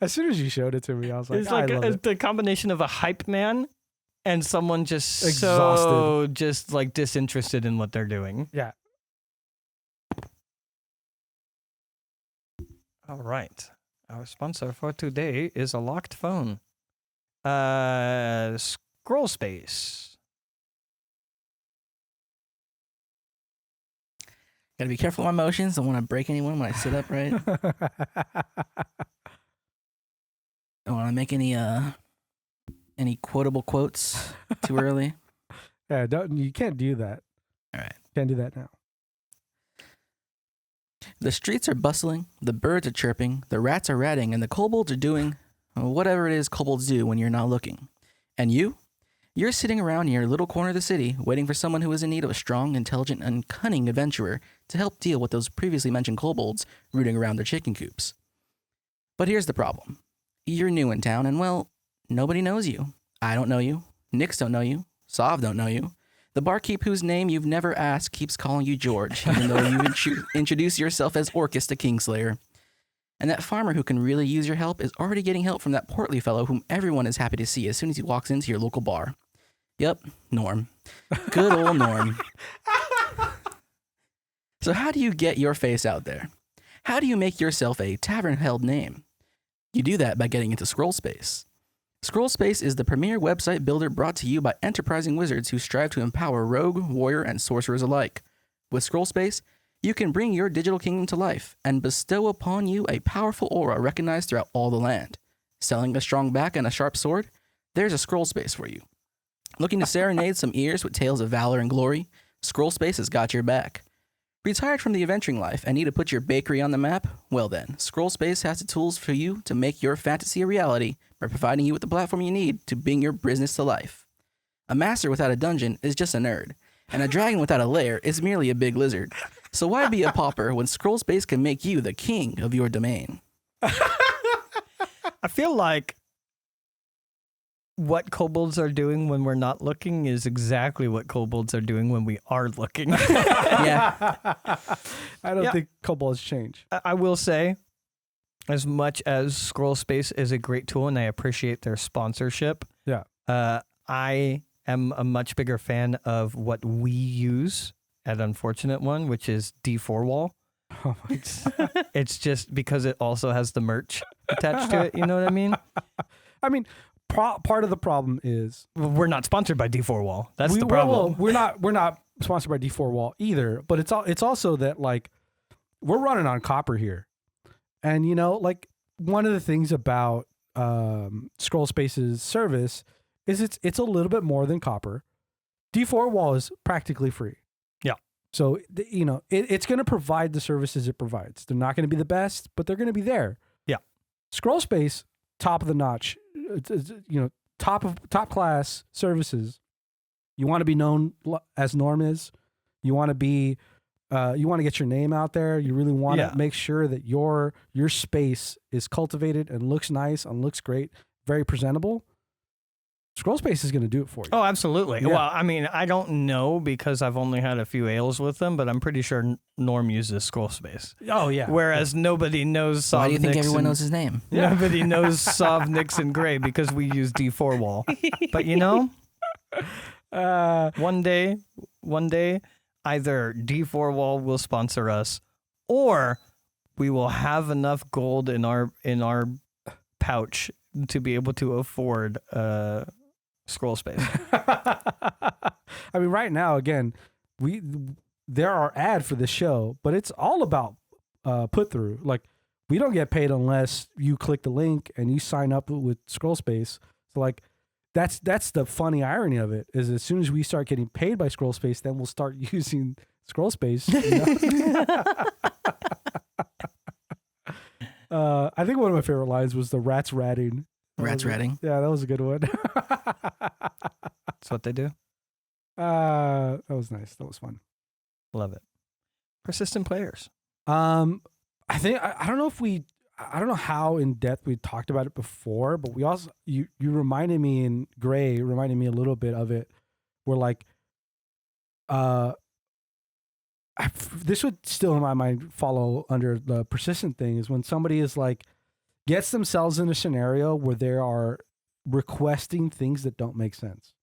S2: As soon as you showed it to me, I was like,
S1: It's like
S2: I love it.
S1: the combination of a hype man and someone just so
S2: Exhausted.
S1: just like disinterested in what they're doing.
S2: Yeah.
S1: All right. Our sponsor for today is a locked phone. Scroll Space.
S3: Gotta be careful with my motions. Don't want to break anyone when I sit up, right? Don't want to make any quotable quotes too early.
S2: Yeah, you can't do that.
S3: All right.
S2: Can't do that now.
S3: The streets are bustling, the birds are chirping, the rats are ratting, and the kobolds are doing whatever it is kobolds do when you're not looking. And you're sitting around in your little corner of the city, waiting for someone who is in need of a strong, intelligent, and cunning adventurer to help deal with those previously mentioned kobolds rooting around their chicken coops. But here's the problem. You're new in town, and well, nobody knows you. I don't know you. Nix don't know you. Sov don't know you. The barkeep whose name you've never asked keeps calling you George, even though you introduce yourself as Orcus the Kingslayer. And that farmer who can really use your help is already getting help from that portly fellow whom everyone is happy to see as soon as he walks into your local bar. Yep, Norm. Good old Norm. So how do you get your face out there? How do you make yourself a tavern-held name? You do that by getting into Scroll Space. Scroll Space is the premier website builder brought to you by enterprising wizards who strive to empower rogue, warrior, and sorcerers alike. With Scroll Space, you can bring your digital kingdom to life and bestow upon you a powerful aura recognized throughout all the land. Selling a strong back and a sharp sword? There's a Scroll Space for you. Looking to serenade some ears with tales of valor and glory? Scroll Space has got your back. Retired from the adventuring life and need to put your bakery on the map? Well then, Scroll Space has the tools for you to make your fantasy a reality by providing you with the platform you need to bring your business to life. A master without a dungeon is just a nerd, and a dragon without a lair is merely a big lizard. So why be a pauper when Scroll Space can make you the king of your domain?
S1: I feel like what kobolds are doing when we're not looking is exactly what kobolds are doing when we are looking.
S3: Yeah.
S2: I don't think kobolds change.
S1: I will say, as much as Scroll Space is a great tool and I appreciate their sponsorship, I am a much bigger fan of what we use at Unfortunate One, which is D4 Wall.
S2: Oh my God.
S1: It's just because it also has the merch attached to it. You know what I mean?
S2: I mean, part of the problem is
S1: We're not sponsored by D4 Wall. That's the problem.
S2: Well, we're not sponsored by D4 Wall either. But it's also that like we're running on copper here, and you know, like one of the things about Scroll Space's service is it's a little bit more than copper. D4 Wall is practically free.
S1: Yeah.
S2: So you know it's going to provide the services it provides. They're not going to be the best, but they're going to be there.
S1: Yeah.
S2: Scroll Space, top of the notch. You know, top class services. You want to be known as Norm is. You want to be. You want to get your name out there. You really want to make sure that your space is cultivated and looks nice and looks great, very presentable. Scroll Space is going to do it for you.
S1: Oh, absolutely.
S2: Yeah.
S1: Well, I mean, I don't know because I've only had a few ales with them, but I'm pretty sure Norm uses Scroll Space.
S2: Oh yeah.
S1: Whereas nobody knows Sov
S3: Why do you think
S1: Nix
S3: everyone
S1: and-
S3: knows his name?
S1: Nobody knows Sov Nix and Gray because we use D4 Wall. But you know, one day, either D4 Wall will sponsor us, or we will have enough gold in our pouch to be able to afford Scroll Space.
S2: I mean, right now, again, there are ad for the show, but it's all about put through. Like, we don't get paid unless you click the link and you sign up with Scroll Space. So, like, that's the funny irony of it is as soon as we start getting paid by Scroll Space, then we'll start using Scroll Space. You know? I think one of my favorite lines was the rats ratting.
S3: Rats ratting.
S2: Yeah, that was a good one.
S1: That's what they do.
S2: That was nice. That was fun.
S1: Love it. Persistent players.
S2: I think I don't know I don't know how in depth we talked about it before, but we also you reminded me, and Gray reminded me a little bit of it, where like this would still in my mind follow under the persistent thing, is when somebody is like gets themselves in a scenario where they are requesting things that don't make sense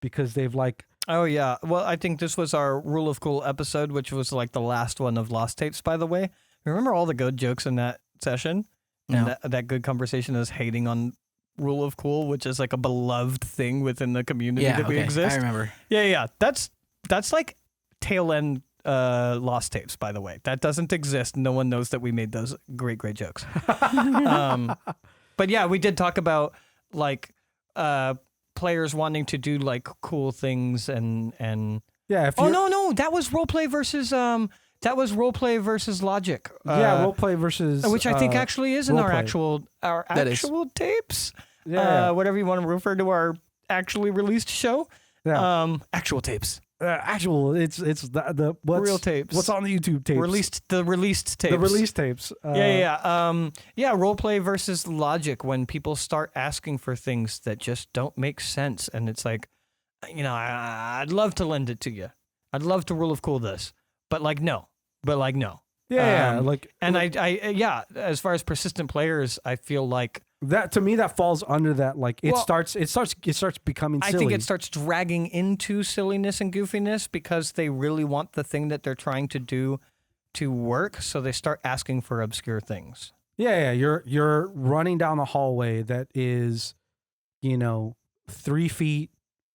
S2: because they've like.
S1: Oh, yeah. Well, I think this was our Rule of Cool episode, which was like the last one of Lost Tapes, by the way. Remember all the good jokes in that session?
S3: No.
S1: And that good conversation is hating on Rule of Cool, which is like a beloved thing within the community that we exist.
S3: I remember.
S1: Yeah. That's like tail end Lost Tapes, by the way. That doesn't exist. No one knows that we made those great jokes. But yeah, we did talk about like players wanting to do like cool things and
S2: Yeah. If
S1: no, that was roleplay versus logic.
S2: Roleplay versus
S1: which I think actually is in our
S2: roleplay.
S1: actual tapes.
S2: Yeah.
S1: Whatever you want to refer to our actually released show.
S2: Yeah.
S1: Actual tapes.
S2: It's the what's,
S1: Real tapes.
S2: What's on the YouTube tapes?
S1: Released tapes.
S2: The release tapes.
S1: Roleplay versus logic, when people start asking for things that just don't make sense, and it's like, you know, I'd love to lend it to you. I'd love to Rule of Cool this, but no.
S2: Yeah.
S1: And I as far as persistent players, I feel like
S2: that to me that falls under that. Like it
S1: Well,
S2: starts becoming silly.
S1: I think it starts dragging into silliness and goofiness because they really want the thing that they're trying to do to work, so they start asking for obscure things.
S2: Yeah. You're running down the hallway that is 3 feet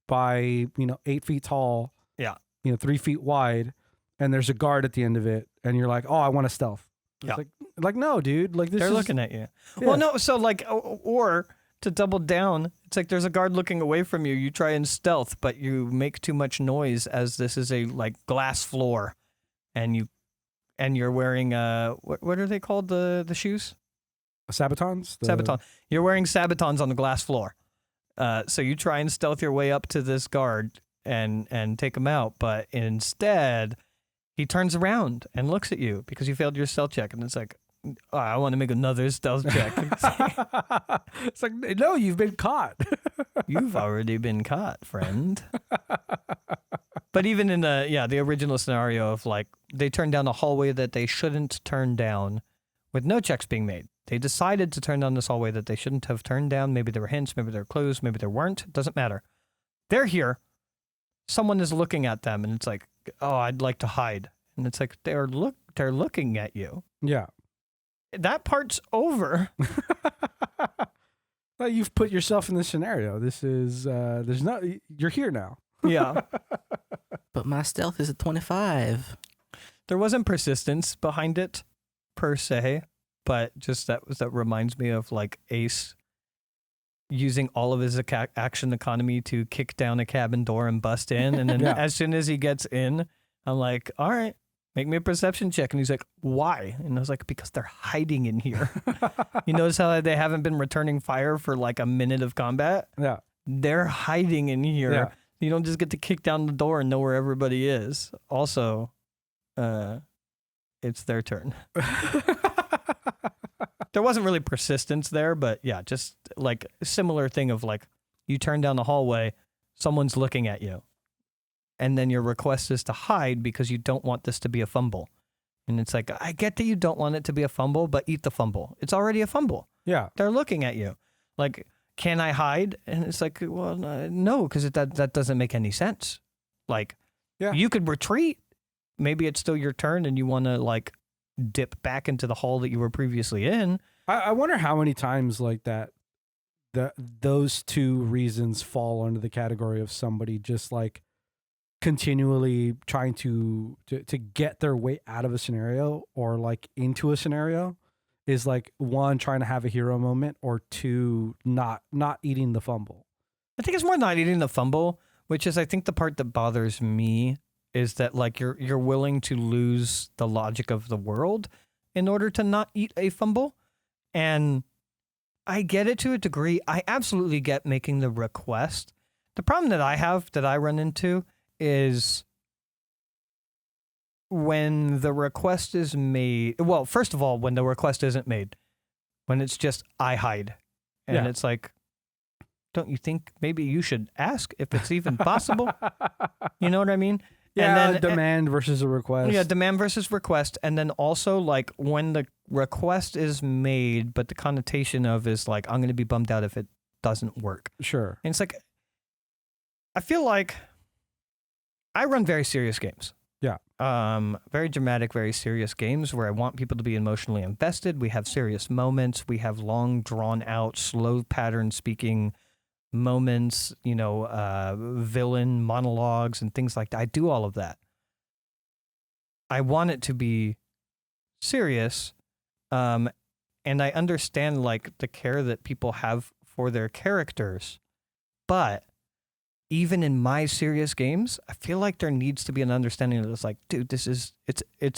S2: by 8 feet tall.
S1: Yeah.
S2: 3 feet wide, and there's a guard at the end of it, and you're like, oh, I want to stealth. It's
S1: Yeah.
S2: like no, dude. Like
S1: They're looking at you.
S2: Yeah.
S1: Well, no. So like, or to double down, it's like there's a guard looking away from you. You try and stealth, but you make too much noise as this is a like glass floor, and you're wearing what are they called, the shoes?
S2: Sabatons.
S1: Sabaton. You're wearing Sabatons on the glass floor. So you try and stealth your way up to this guard and take him out, but instead he turns around and looks at you because you failed your stealth check, and it's like, oh, I want to make another stealth check.
S2: It's like, no, you've been caught.
S1: You've already been caught, friend. But even in the original scenario of like they turned down a hallway that they shouldn't turn down with no checks being made. They decided to turn down this hallway that they shouldn't have turned down. Maybe there were hints, maybe there were clues, maybe there weren't. Doesn't matter. They're here. Someone is looking at them, and it's like, oh, I'd like to hide. And it's like they're looking at you.
S2: Yeah.
S1: That part's over.
S2: Well, you've put yourself in this scenario. This is you're here now.
S1: Yeah.
S3: But my stealth is a 25.
S1: There wasn't persistence behind it per se, but just that reminds me of like Ace using all of his action economy to kick down a cabin door and bust in, and then
S2: Yeah.
S1: as soon as he gets in, I'm like, all right, make me a perception check. And he's like, why? And I was like, because they're hiding in here. You notice how they haven't been returning fire for like a minute of combat?
S2: Yeah.
S1: They're hiding in here.
S2: Yeah.
S1: You don't just get to kick down the door and know where everybody is. Also, it's their turn. There wasn't really persistence there, but yeah, just like a similar thing of like you turn down the hallway, someone's looking at you, and then your request is to hide because you don't want this to be a fumble. And it's like, I get that you don't want it to be a fumble, but eat the fumble. It's already a fumble.
S2: Yeah.
S1: They're looking at you. Like, can I hide? And it's like, well, no, because that doesn't make any sense. Like,
S2: Yeah.
S1: you could retreat. Maybe it's still your turn and you want to like dip back into the hole that you were previously in.
S2: I wonder how many times like that those two reasons fall under the category of somebody just like continually trying to get their way out of a scenario or like into a scenario is like, one, trying to have a hero moment, or two, not eating the fumble.
S1: I think it's more not eating the fumble, which is I think the part that bothers me is that like you're willing to lose the logic of the world in order to not eat a fumble. And I get it to a degree. I absolutely get making the request. The problem that I run into is when the request is made. Well, first of all, when the request isn't made, when it's just I hide. And
S2: Yeah.
S1: it's like, don't you think maybe you should ask if it's even possible? You know what I mean?
S2: Yeah,
S1: And then,
S2: demand versus a request.
S1: yeah, demand versus request. And then also like when the request is made, but the connotation of is like, I'm going to be bummed out if it doesn't work.
S2: Sure.
S1: And it's like, I feel like I run very serious games.
S2: Yeah.
S1: Very dramatic, very serious games where I want people to be emotionally invested. We have serious moments. We have long, drawn out, slow pattern speaking moments, villain monologues and things like that. I do all of that. I want it to be serious. And I understand like the care that people have for their characters, but even in my serious games, I feel like there needs to be an understanding that it's like, dude, it's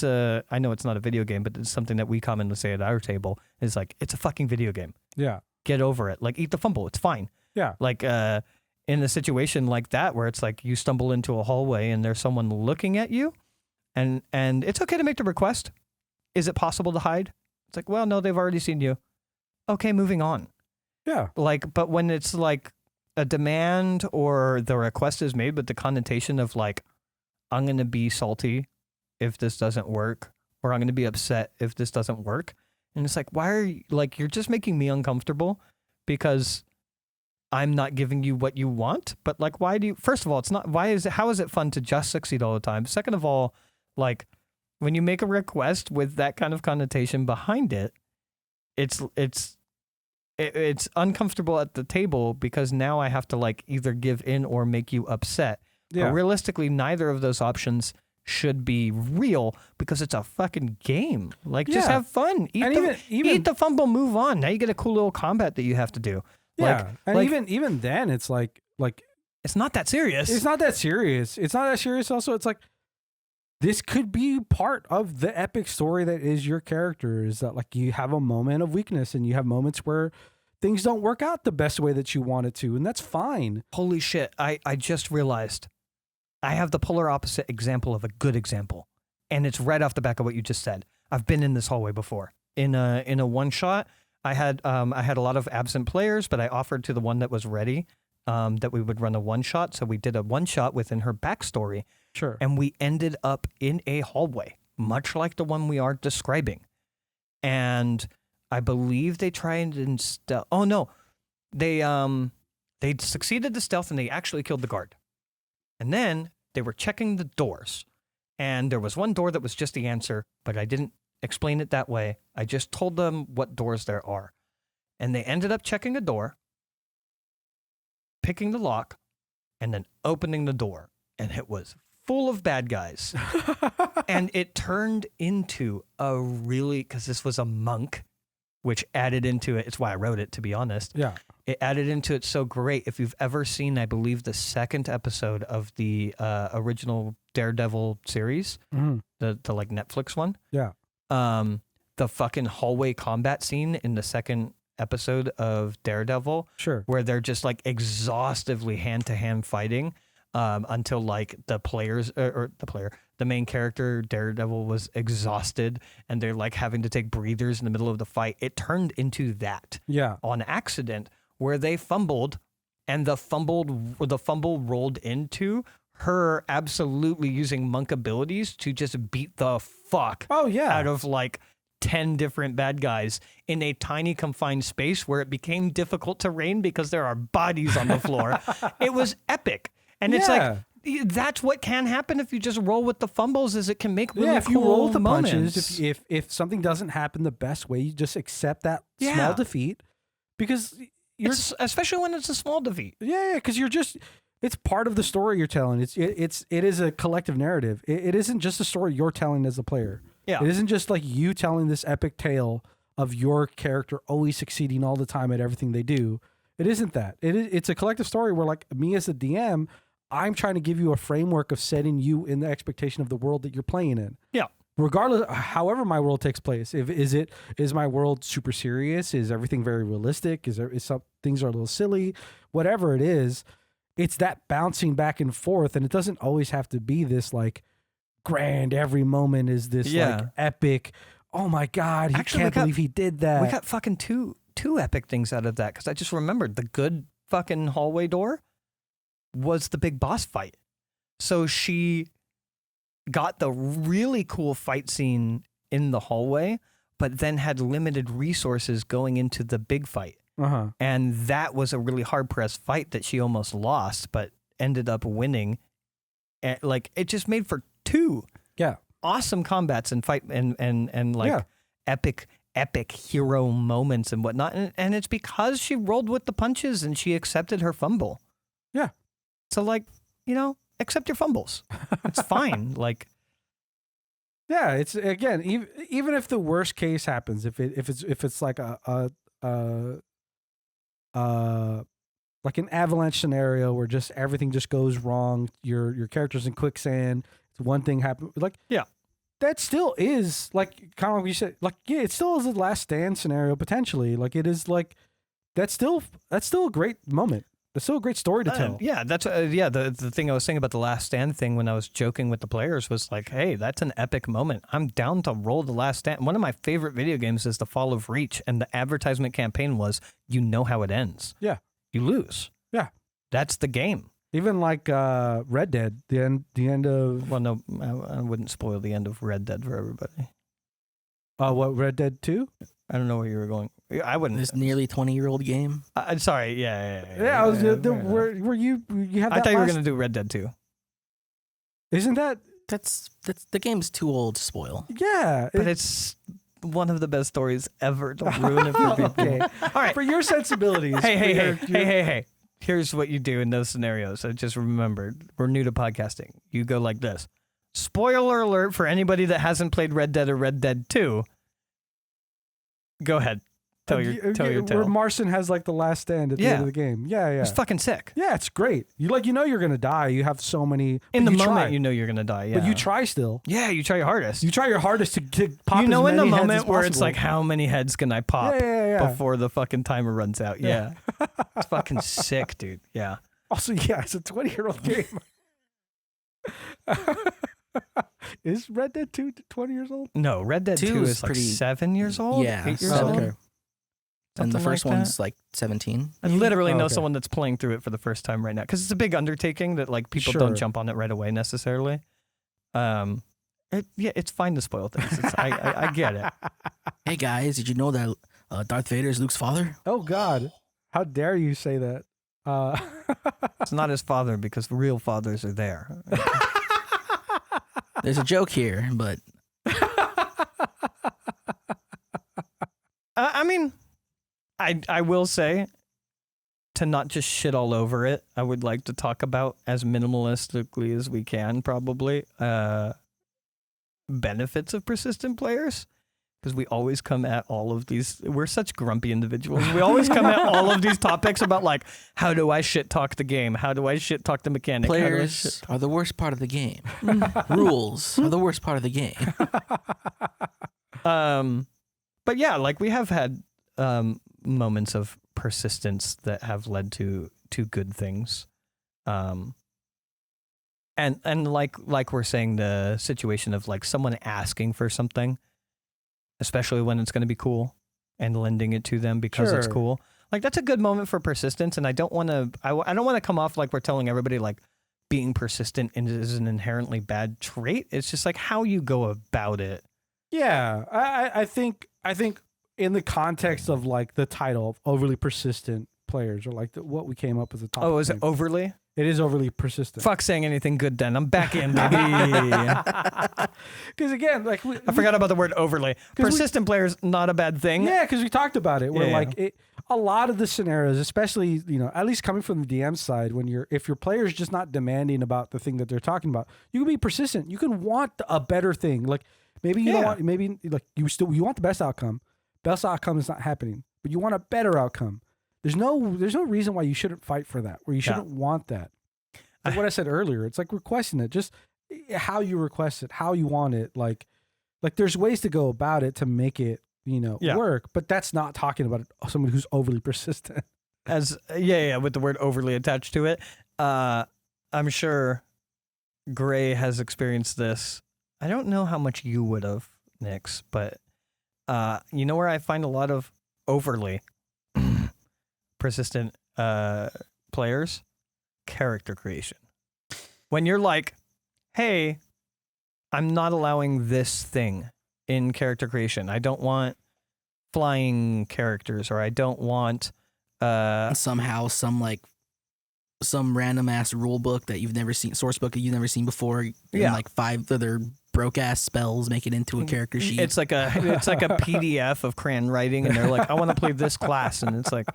S1: I know it's not a video game, but it's something that we commonly say at our table is like, it's a fucking video game.
S2: Yeah.
S1: Get over it. Like, eat the fumble. It's fine.
S2: Yeah.
S1: Like, in a situation like that where it's like you stumble into a hallway and there's someone looking at you and it's okay to make the request. Is it possible to hide? It's like, well, no, they've already seen you. Okay, moving on.
S2: Yeah.
S1: Like, but when it's like a demand or the request is made with the connotation of like, I'm going to be salty if this doesn't work, or I'm going to be upset if this doesn't work. And it's like, why are you, like, you're just making me uncomfortable because I'm not giving you what you want. But like, why do you, first of all, it's not, how is it fun to just succeed all the time? Second of all, like when you make a request with that kind of connotation behind it, it's it's uncomfortable at the table because now I have to like either give in or make you upset.
S2: Yeah.
S1: But realistically, neither of those options should be real because it's a fucking game. Like, just
S2: Yeah.
S1: have fun. Eat the fumble, move on. Now you get a cool little combat that you have to do.
S2: Yeah. And
S1: like,
S2: even then, it's like
S1: it's not that serious.
S2: it's not that serious. It's not that serious. Also, it's like this could be part of the epic story that is your character. Is that like you have a moment of weakness and you have moments where things don't work out the best way that you want it to, and that's fine.
S1: Holy shit. I just realized I have the polar opposite example of a good example. And it's right off the back of what you just said. I've been in this hallway before. In a one shot, I had a lot of absent players, but I offered to the one that was ready that we would run a one shot. So we did a one shot within her backstory.
S2: Sure.
S1: And we ended up in a hallway, much like the one we are describing. And I believe they tried and stealth. Oh no, they succeeded the stealth and they actually killed the guard. And then they were checking the doors, and there was one door that was just the answer, but I didn't explain it that way. I just told them what doors there are, and they ended up checking a door, picking the lock, and then opening the door, and it was full of bad guys. And it turned into a really, because this was a monk, which added into it. It's why I wrote it, to be honest.
S2: Yeah.
S1: It added into it so great. If you've ever seen, I believe, the second episode of the original Daredevil series,
S2: Mhm.
S1: the like Netflix one,
S2: Yeah.
S1: the fucking hallway combat scene in the second episode of Daredevil,
S2: Sure.
S1: where they're just like exhaustively hand to hand fighting until like the main character Daredevil was exhausted and they're like having to take breathers in the middle of the fight. It turned into that
S2: Yeah.
S1: on accident, where they fumbled and the fumble rolled into her absolutely using monk abilities to just beat the fuck
S2: Oh yeah.
S1: out of like 10 different bad guys in a tiny confined space where it became difficult to reign because there are bodies on the floor. It was epic. And it's
S2: Yeah.
S1: like, that's what can happen if you just roll with the fumbles, is it can make really
S2: Yeah, if you
S1: cool
S2: roll with the
S1: moments.
S2: punches, if something doesn't happen the best way, you just accept that
S1: Yeah.
S2: small defeat because you're
S1: Especially when it's a small defeat.
S2: because it's part of the story you're telling. It is a collective narrative. It isn't just a story you're telling as a player.
S1: Yeah.
S2: It isn't just like you telling this epic tale of your character always succeeding all the time at everything they do. It isn't that. It's a collective story where, like, me as a DM, I'm trying to give you a framework of setting you in the expectation of the world that you're playing in.
S1: Yeah.
S2: Regardless, however my world takes place, is my world super serious? Is everything very realistic? Is some things are a little silly? Whatever it is, it's that bouncing back and forth, and it doesn't always have to be this like grand. Every moment is this like epic. Oh my god,
S1: Actually,
S2: can't believe he did that.
S1: We got fucking two epic things out of that, because I just remembered the good fucking hallway door was the big boss fight. So she got the really cool fight scene in the hallway, but then had limited resources going into the big fight.
S2: Uh-huh.
S1: And that was a really hard pressed fight that she almost lost, but ended up winning. And like, it just made for two
S2: Yeah.
S1: awesome combats and fight and like
S2: Yeah.
S1: epic hero moments and whatnot. And it's because she rolled with the punches and she accepted her fumble.
S2: Yeah.
S1: So like, accept your fumbles. It's fine. Like,
S2: Yeah, it's again, even if the worst case happens, if it's like like an avalanche scenario where just everything just goes wrong, your character's in quicksand, one thing happened, like
S1: Yeah.
S2: that still is like kind of like you said, like it still is a last stand scenario potentially. Like it is like that's still a great moment. It's still a great story to tell.
S1: yeah, that's the thing I was saying about the last stand thing when I was joking with the players was like, hey, that's an epic moment. I'm down to roll the last stand. One of my favorite video games is The Fall of Reach, and the advertisement campaign was, you know how it ends.
S2: Yeah.
S1: You lose.
S2: Yeah.
S1: That's the game.
S2: Even like Red Dead, the end of
S1: Well, no, I wouldn't spoil the end of Red Dead for everybody.
S2: what, Red Dead 2?
S1: I don't know where you were going. I wouldn't.
S3: This nearly 20-year-old game.
S1: I'm sorry. Yeah.
S2: Yeah, I was
S1: fair
S2: where
S1: enough.
S2: you have that
S1: I thought you were
S2: last-
S1: going to do Red Dead 2.
S2: Isn't that
S3: That's the game's too old to spoil.
S2: yeah,
S1: But it's one of the best stories ever. Don't ruin it for people.
S2: Okay.
S1: All right.
S2: For your sensibilities.
S1: Hey. Here's what you do in those scenarios. I just remembered. We're new to podcasting. You go like this. Spoiler alert for anybody that hasn't played Red Dead or Red Dead 2. Go ahead. Tell your
S2: Where
S1: tale.
S2: Marcin has like the last stand at the end of the game. Yeah.
S1: It's fucking sick.
S2: Yeah, it's great. You you're gonna die. You have so many.
S1: In the moment,
S2: try.
S1: you know you're gonna die. Yeah.
S2: But you try still.
S1: Yeah, you try your hardest.
S2: You try your hardest to pop.
S1: You know,
S2: as
S1: in the
S2: many heads
S1: moment
S2: as
S1: where it's
S2: possible.
S1: like, how many heads can I pop
S2: Yeah.
S1: before the fucking timer runs out? Yeah. It's fucking sick, dude. Yeah.
S2: Also, yeah, it's a 20-year-old game. Is Red Dead 2 20 years old?
S1: No, Red Dead 2 is like
S3: pretty-
S1: 7 years old?
S3: Yeah,
S1: 8 years
S3: so-
S1: old?
S2: Okay.
S3: And the
S1: Something
S3: first
S1: like that.
S3: one's like 17.
S1: I literally know
S2: okay.
S1: someone that's playing through it for the first time right now because it's a big undertaking that like people
S2: Sure.
S1: don't jump on it right away necessarily. It's fine to spoil things. I get it.
S3: Hey guys, did you know that Darth Vader is Luke's father?
S2: Oh God, how dare you say that?
S1: It's not his father because real fathers are there.
S3: There's a joke here, but
S1: I mean, I will say to not just shit all over it. I would like to talk about as minimalistically as we can, probably benefits of persistent players. Because we always come at all of these. We're such grumpy individuals. We always come at all of these topics about like, how do I shit talk the game? How do I shit talk the mechanic?
S3: players are the worst part of the game. Rules are the worst part of the game.
S1: But yeah, like we have had moments of persistence that have led to good things. And like we're saying, the situation of like someone asking for something, especially when it's going to be cool, and lending it to them because it's
S2: Sure.
S1: cool. Like that's a good moment for persistence. And I don't want to. I don't want to come off like we're telling everybody like being persistent is an inherently bad trait. It's just like how you go about it.
S2: Yeah, I think in the context of like the title of overly persistent players, or like what we came up with the topic.
S1: Oh, is it
S2: name.
S1: overly?
S2: It is overly persistent.
S1: Fuck saying anything good then. I'm back in, baby.
S2: Because again, like
S1: I forgot about the word overly. Persistent players, not a bad thing.
S2: Yeah, because we talked about it. Where
S1: Yeah.
S2: like a lot of the scenarios, especially at least coming from the DM side, if your player is just not demanding about the thing that they're talking about, you can be persistent. You can want a better thing. Like maybe you don't want. Maybe like you want the best outcome. Best outcome is not happening, but you want a better outcome. There's no reason why you shouldn't fight for that, or you shouldn't want that. Like what I said earlier, it's like requesting it. Just how you request it, how you want it. Like there's ways to go about it to make it, work. But that's not talking about someone who's overly persistent.
S1: With the word overly attached to it. I'm sure Gray has experienced this. I don't know how much you would have, Nix, but you know where I find a lot of overly persistent players? Character creation. When you're like, hey, I'm not allowing this thing in character creation. I don't want flying characters, or I don't want
S3: Somehow some random ass rule book that you've never seen, source book that you've never seen before, and like 5 other broke ass spells make it into a character sheet.
S1: It's like a PDF of crayon writing, and they're like, I want to play this class, and it's like,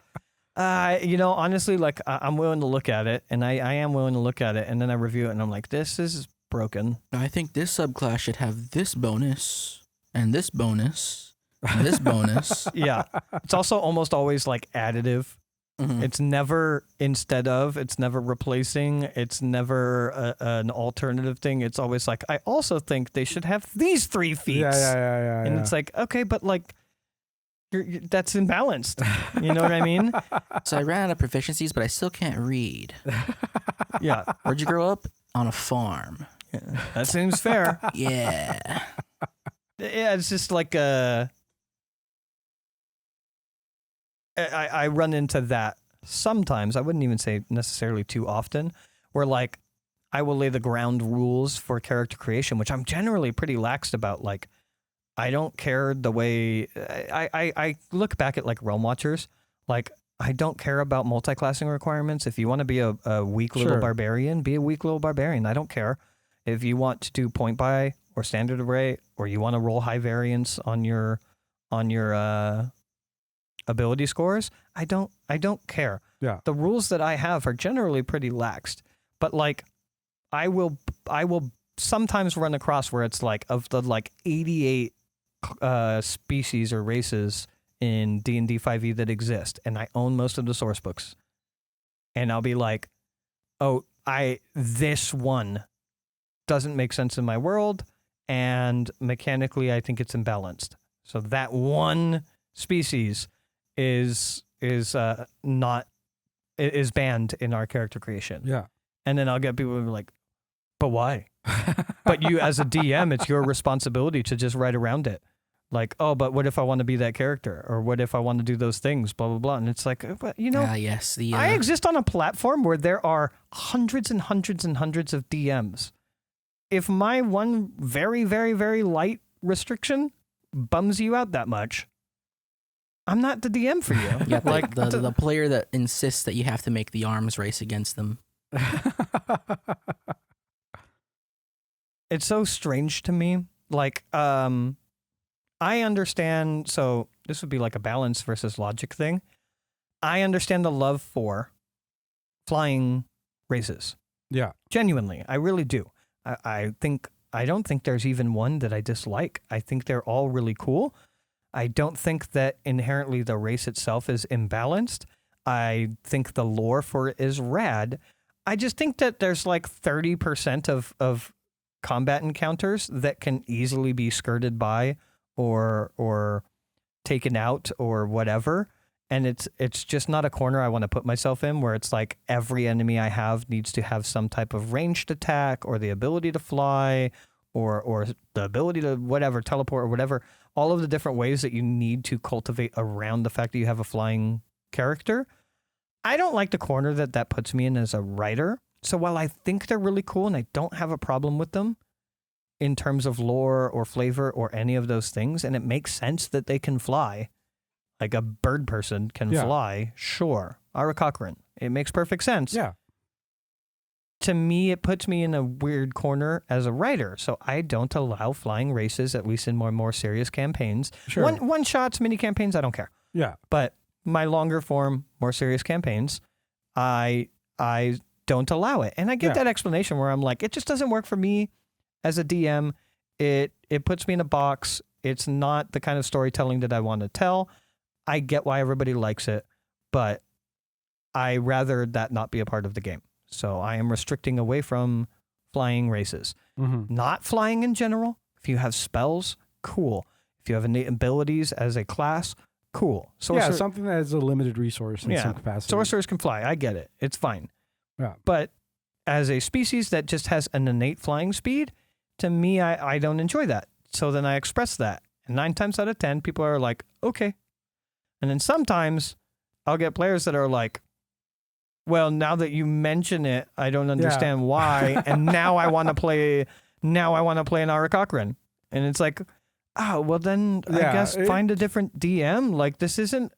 S1: honestly, like I'm willing to look at it, and I am willing to look at it, and then I review it, and I'm like, this is broken.
S3: I think this subclass should have this bonus and this bonus and this bonus.
S1: Yeah, it's also almost always like additive.
S3: Mhm.
S1: It's never instead of, it's never replacing, it's never an alternative thing. It's always like, I also think they should have these 3 feats.
S2: Yeah.
S1: And it's like, okay, but like, that's imbalanced. You know what I mean?
S3: So I ran out of proficiencies, but I still can't read.
S1: Yeah.
S3: Where'd you grow up? On a farm.
S1: That seems fair.
S3: Yeah.
S1: Yeah, it's just like I run into that sometimes. I wouldn't even say necessarily too often, where like I will lay the ground rules for character creation, which I'm generally pretty laxed about. Like I don't care the way I look back at like Realm Watchers. Like I don't care about multi-classing requirements. If you want to be a weak little barbarian, be a weak little barbarian. I don't care. If you want to do point buy or standard array, or you want to roll high variance on your on your ability scores, I don't care.
S2: Yeah.
S1: The rules that I have are generally pretty laxed, but like I will sometimes run across where it's like of the like 88 species or races in D&D 5e that exist, and I own most of the source books, and I'll be like, oh, this one doesn't make sense in my world, and mechanically I think it's imbalanced. So that one species is banned in our character creation.
S2: Yeah.
S1: And then I'll get people who are like, but why? But you as a DM, it's your responsibility to just write around it. Like, oh, but what if I want to be that character? Or what if I want to do those things? Blah, blah, blah. And it's like, but
S3: yes.
S1: I exist on a platform where there are hundreds and hundreds and hundreds of DMs. If my one very, very, very light restriction bums you out that much, I'm not the DM for you.
S3: Yeah, like the player that insists that you have to make the arms race against them.
S1: It's so strange to me. Like, I understand. So this would be like a balance versus logic thing. I understand the love for flying races.
S2: Yeah.
S1: Genuinely, I really do. I don't think there's even one that I dislike. I think they're all really cool. I don't think that inherently the race itself is imbalanced. I think the lore for it is rad. I just think that there's like 30% of combat encounters that can easily be skirted by or taken out or whatever. And it's just not a corner I want to put myself in, where it's like every enemy I have needs to have some type of ranged attack or the ability to fly or the ability to whatever, teleport or whatever. All of the different ways that you need to cultivate around the fact that you have a flying character. I don't like the corner that puts me in as a writer. So while I think they're really cool and I don't have a problem with them in terms of lore or flavor or any of those things, and it makes sense that they can fly, like a bird person can fly, sure. Ara Cochran, it makes perfect sense.
S2: Yeah.
S1: To me, it puts me in a weird corner as a writer. So I don't allow flying races, at least in more serious campaigns.
S2: Sure.
S1: One shots, mini campaigns, I don't care.
S2: Yeah.
S1: But my longer form, more serious campaigns, I don't allow it. And I get that explanation where I'm like, it just doesn't work for me as a DM. It puts me in a box. It's not the kind of storytelling that I want to tell. I get why everybody likes it, but I rather that not be a part of the game. So I am restricting away from flying races.
S2: Mm-hmm.
S1: Not flying in general. If you have spells, cool. If you have innate abilities as a class, cool.
S2: Something that is a limited resource in some capacity.
S1: Sorcerers can fly. I get it. It's fine.
S2: Yeah.
S1: But as a species that just has an innate flying speed, to me, I don't enjoy that. So then I express that. And 9 times out of 10, people are like, okay. And then sometimes I'll get players that are like, well, now that you mention it, I don't understand why. And now I want to play an Ara Cochran. And it's like, oh, well then I guess find a different DM. Like this isn't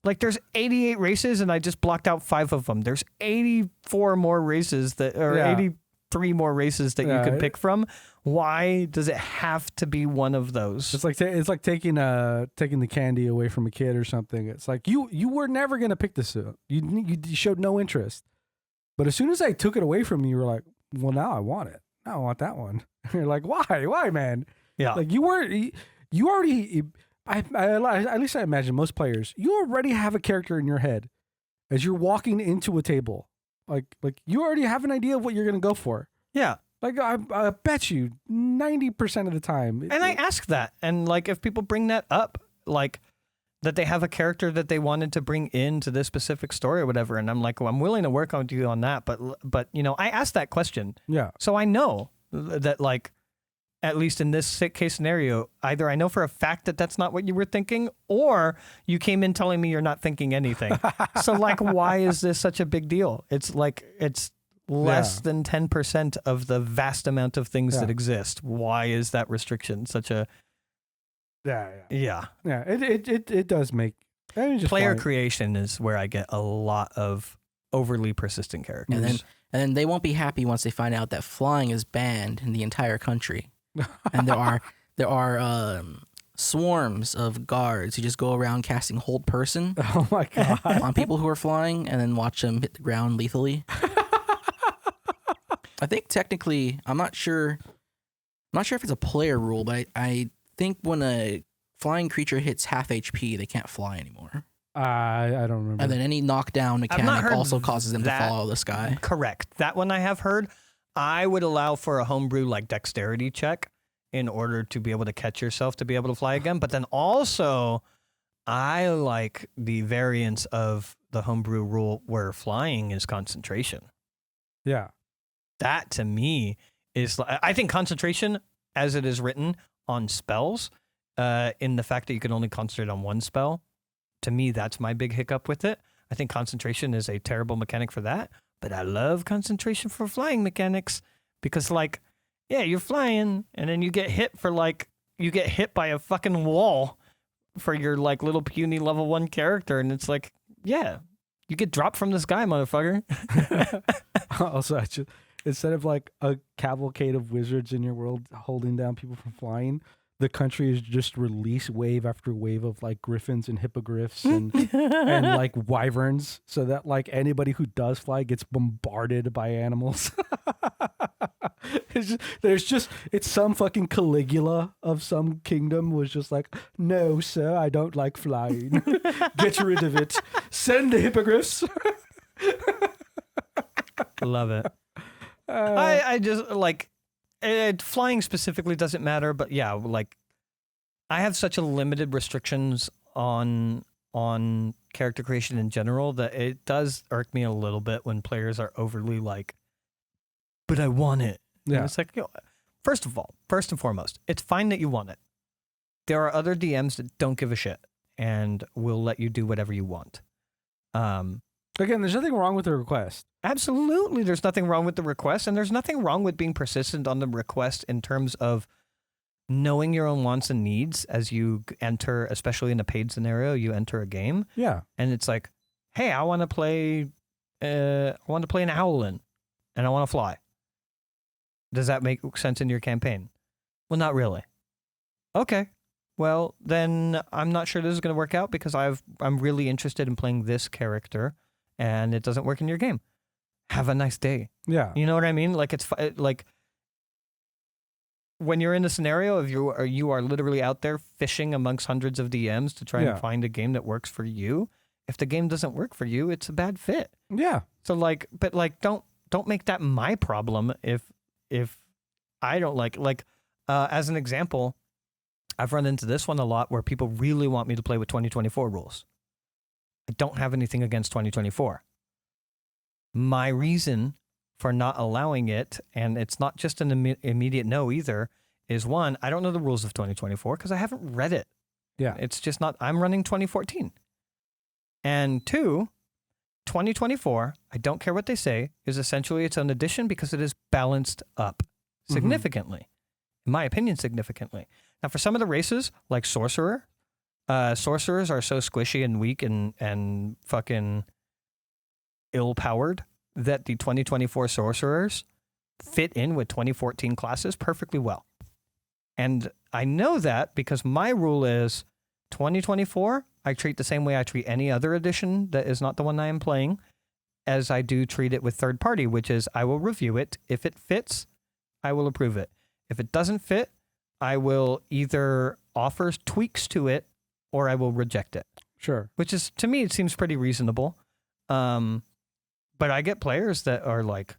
S1: like there's 88 races and I just blocked out 5 of them. There's 84 more races 83 more races that you could pick from. Why does it have to be one of those?
S2: It's like taking the candy away from a kid or something. It's like you were never gonna pick this up. You showed no interest, but as soon as I took it away from you, you were like, well, now I want it. Now I want that one. And you're like, why, man?
S1: Yeah,
S2: like you already. At least I imagine most players, you already have a character in your head as you're walking into a table. Like you already have an idea of what you're gonna go for.
S1: Yeah.
S2: Like I bet you 90% of the time.
S1: And I ask that. And like if people bring that up, like that they have a character that they wanted to bring into this specific story or whatever, and I'm like, well, I'm willing to work on you on that, but I asked that question.
S2: Yeah.
S1: So I know that like at least in this case scenario, either I know for a fact that that's not what you were thinking, or you came in telling me you're not thinking anything. So like, why is this such a big deal? It's like, it's less than 10% of the vast amount of things that exist. Why is that restriction such a... Yeah.
S2: It does make...
S1: Player creation is where I get a lot of overly persistent characters.
S3: And then they won't be happy once they find out that flying is banned in the entire country. And there are swarms of guards who just go around casting hold person
S2: Oh my god.
S3: on people who are flying and then watch them hit the ground lethally. I think technically, I'm not sure if it's a player rule, but I think when a flying creature hits half HP, they can't fly anymore.
S2: I don't remember.
S3: And then any knockdown
S1: not
S3: mechanic
S1: heard
S3: also causes them
S1: that.
S3: to follow the sky.
S1: Correct. That one I have heard. I would allow for a homebrew like dexterity check in order to be able to catch yourself to be able to fly again. But then also, I like the variance of the homebrew rule where flying is concentration.
S2: Yeah.
S1: That to me is, I think concentration as it is written on spells, in the fact that you can only concentrate on one spell, to me, that's my big hiccup with it. I think concentration is a terrible mechanic for that, but I love concentration for flying mechanics because, like, yeah, you're flying and then you get hit by a fucking wall for your, like, little puny level 1 character. And it's like, yeah, you get dropped from the sky, motherfucker.
S2: Also, instead of like a cavalcade of wizards in your world holding down people from flying, the country is just release wave after wave of like griffins and hippogriffs and like wyverns, so that like anybody who does fly gets bombarded by animals. It's some fucking Caligula of some kingdom was just like, no, sir, I don't like flying. Get rid of it. Send the hippogriffs.
S1: Love it. I just like flying specifically doesn't matter, but yeah, like I have such a limited restrictions on character creation in general that it does irk me a little bit when players are overly like, but I want it.
S2: Yeah.
S1: And it's like, first and foremost, it's fine that you want it. There are other DMs that don't give a shit and will let you do whatever you want.
S2: Again, there's nothing wrong with the request.
S1: Absolutely, there's nothing wrong with the request, and there's nothing wrong with being persistent on the request in terms of knowing your own wants and needs as you enter, especially in a paid scenario, you enter a game.
S2: Yeah.
S1: And it's like, hey, I want to play an Owlin, and I want to fly. Does that make sense in your campaign? Well, not really. Okay. Well, then I'm not sure this is going to work out because I'm really interested in playing this character, and it doesn't work in your game. Have a nice day.
S2: Yeah.
S1: You know what I mean? Like it's like when you're in the scenario of you are literally out there fishing amongst hundreds of DMs to try and find a game that works for you. If the game doesn't work for you, it's a bad fit.
S2: Yeah.
S1: So like, but like, don't make that my problem if I don't like as an example, I've run into this one a lot where people really want me to play with 2024 rules. I don't have anything against 2024. My reason for not allowing it, and it's not just an immediate no either, is one, I don't know the rules of 2024 because I haven't read it.
S2: Yeah.
S1: It's just not, I'm running 2014. And two, 2024, I don't care what they say, is essentially its own edition because it is balanced up significantly. In my opinion, significantly. Now, for some of the races, like Sorcerer, sorcerers are so squishy and weak and fucking ill-powered that the 2024 sorcerers fit in with 2014 classes perfectly well. And I know that because my rule is 2024, I treat the same way I treat any other edition that is not the one I am playing, as I do treat it with third party, which is I will review it. If it fits, I will approve it. If it doesn't fit, I will either offer tweaks to it or I will reject it.
S2: Sure.
S1: Which is, to me, it seems pretty reasonable. But I get players that are like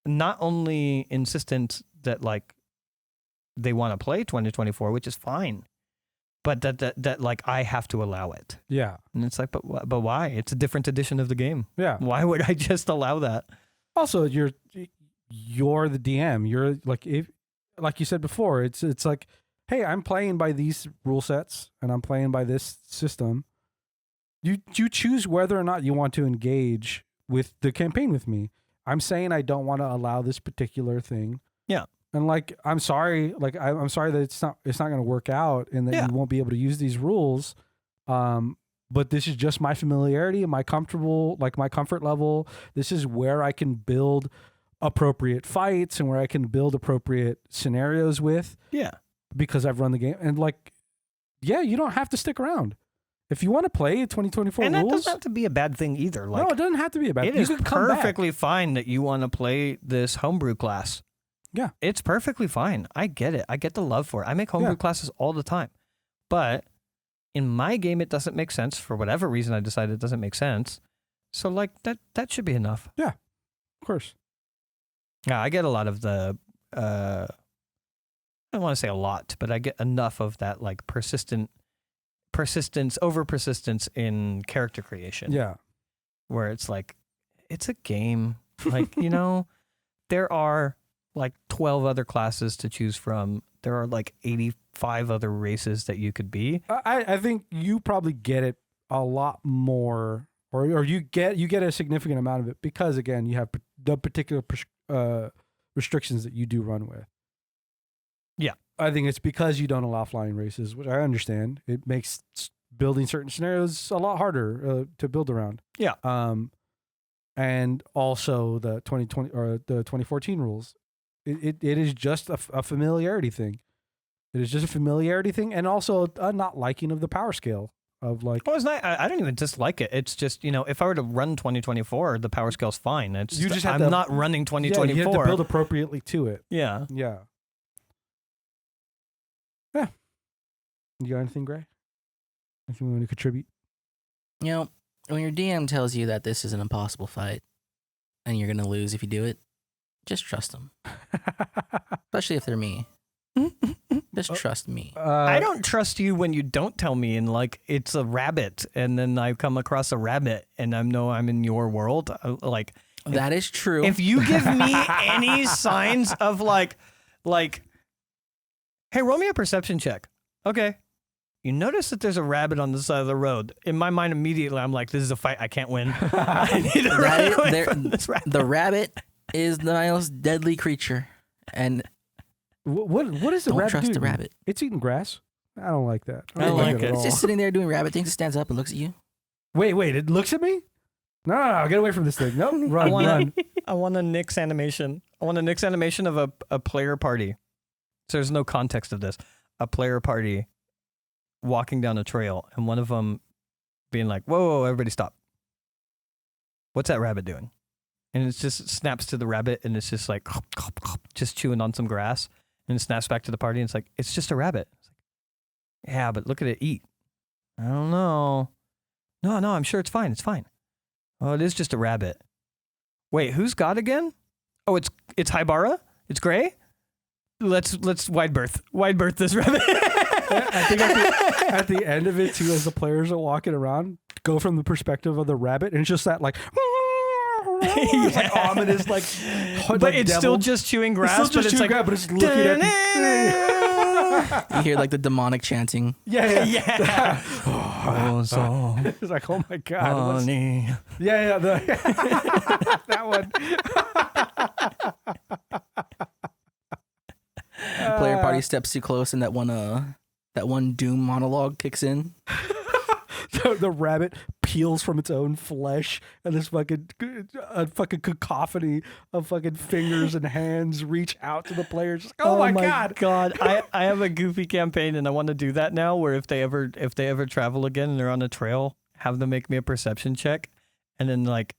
S1: not only insistent that like they want to play 2024, which is fine, but that like I have to allow it.
S2: Yeah.
S1: And it's like, but why? It's a different edition of the game.
S2: Yeah.
S1: Why would I just allow that?
S2: Also, you're the DM. You're like, if like you said before, it's like, hey, I'm playing by these rule sets and I'm playing by this system. You choose whether or not you want to engage with the campaign with me. I'm saying I don't want to allow this particular thing.
S1: Yeah.
S2: And like, I'm sorry. Like, I'm sorry that it's not going to work out and that you won't be able to use these rules. But this is just my familiarity and my comfort level. This is where I can build appropriate fights and where I can build appropriate scenarios with.
S1: Yeah.
S2: because I've run the game. And like, yeah, you don't have to stick around. If you want to play 2024
S1: And that
S2: rules,
S1: doesn't have to be a bad thing either. Like,
S2: no, it doesn't have to be a bad
S1: it
S2: thing.
S1: is
S2: You can come back.
S1: perfectly fine that you want to play this homebrew class.
S2: Yeah.
S1: It's perfectly fine. I get it. I get the love for it. I make homebrew classes all the time. But in my game, it doesn't make sense. For whatever reason, I decided it doesn't make sense. So, like, that should be enough.
S2: Of course.
S1: Yeah, I get a lot of the, I don't want to say a lot, but I get enough of that, like, over persistence in character creation.
S2: Yeah.
S1: Where it's like, it's a game. Like, there are like 12 other classes to choose from. There are like 85 other races that you could be.
S2: I think you probably get it a lot more, or you get a significant amount of it because, again, you have the particular restrictions that you do run with.
S1: Yeah.
S2: I think it's because you don't allow flying races, which I understand. It makes building certain scenarios a lot harder to build around.
S1: Yeah.
S2: And also the 2020 or the 2014 rules. It is just a familiarity thing. It is just a familiarity thing, and also a not liking of the power scale of like.
S1: Well, it's not. I don't even dislike it. It's just if I were to run 2024, the power scale's fine. It's
S2: You just have
S1: I'm
S2: to-
S1: not running 2024.
S2: Yeah, you have to build appropriately to it.
S1: Yeah.
S2: Yeah. Yeah. You got anything, Gray? Anything you want to contribute?
S3: When your DM tells you that this is an impossible fight and you're going to lose if you do it, just trust them. Especially if they're me. Just trust me.
S1: I don't trust you when you don't tell me and like it's a rabbit and then I come across a rabbit and I know I'm in your world. Like
S3: that is true.
S1: if you give me any signs of like, hey, roll me a perception check. Okay. You notice that there's a rabbit on the side of the road. In my mind, immediately, I'm like, this is a fight I can't win. I need to run away from this rabbit.
S3: The rabbit is the most deadly creature. And
S2: What is the
S3: don't
S2: rabbit
S3: trust
S2: doing?
S3: the rabbit.
S2: It's eating grass. I don't like that.
S1: I don't like
S2: at
S1: it.
S2: all.
S3: It's just sitting there doing rabbit things. It stands up and looks at you.
S2: Wait! It looks at me. No! Get away from this thing. No, run.
S1: I want a Nyx animation. I want a Nyx animation of a player party. So there's no context of this. A player party walking down a trail and one of them being like, whoa, everybody stop. What's that rabbit doing? And it just snaps to the rabbit and it's just like, just chewing on some grass. And it snaps back to the party and it's like, it's just a rabbit. It's like, yeah, but look at it eat. I don't know. No, I'm sure it's fine. It's fine. Oh, it is just a rabbit. Wait, who's God again? Oh, it's Hybara? It's Gray? Let's wide berth this rabbit.
S2: I think at the end of it too, as the players are walking around, go from the perspective of the rabbit, and it's just that like, it's like ominous, like,
S1: but it's still just chewing grass.
S2: It's still just chewing grass, but it's looking at.
S3: You hear like the demonic chanting.
S2: Yeah.
S1: Oh, so
S2: It's like, oh my god.
S1: honey.
S2: Yeah. That one.
S3: Player party steps too close and that one doom monologue kicks in.
S2: The rabbit peels from its own flesh, and this fucking cacophony of fucking fingers and hands reach out to the players. Just, oh my god!
S1: I have a goofy campaign, and I want to do that now. Where if they ever travel again and they're on a trail, have them make me a perception check, and then like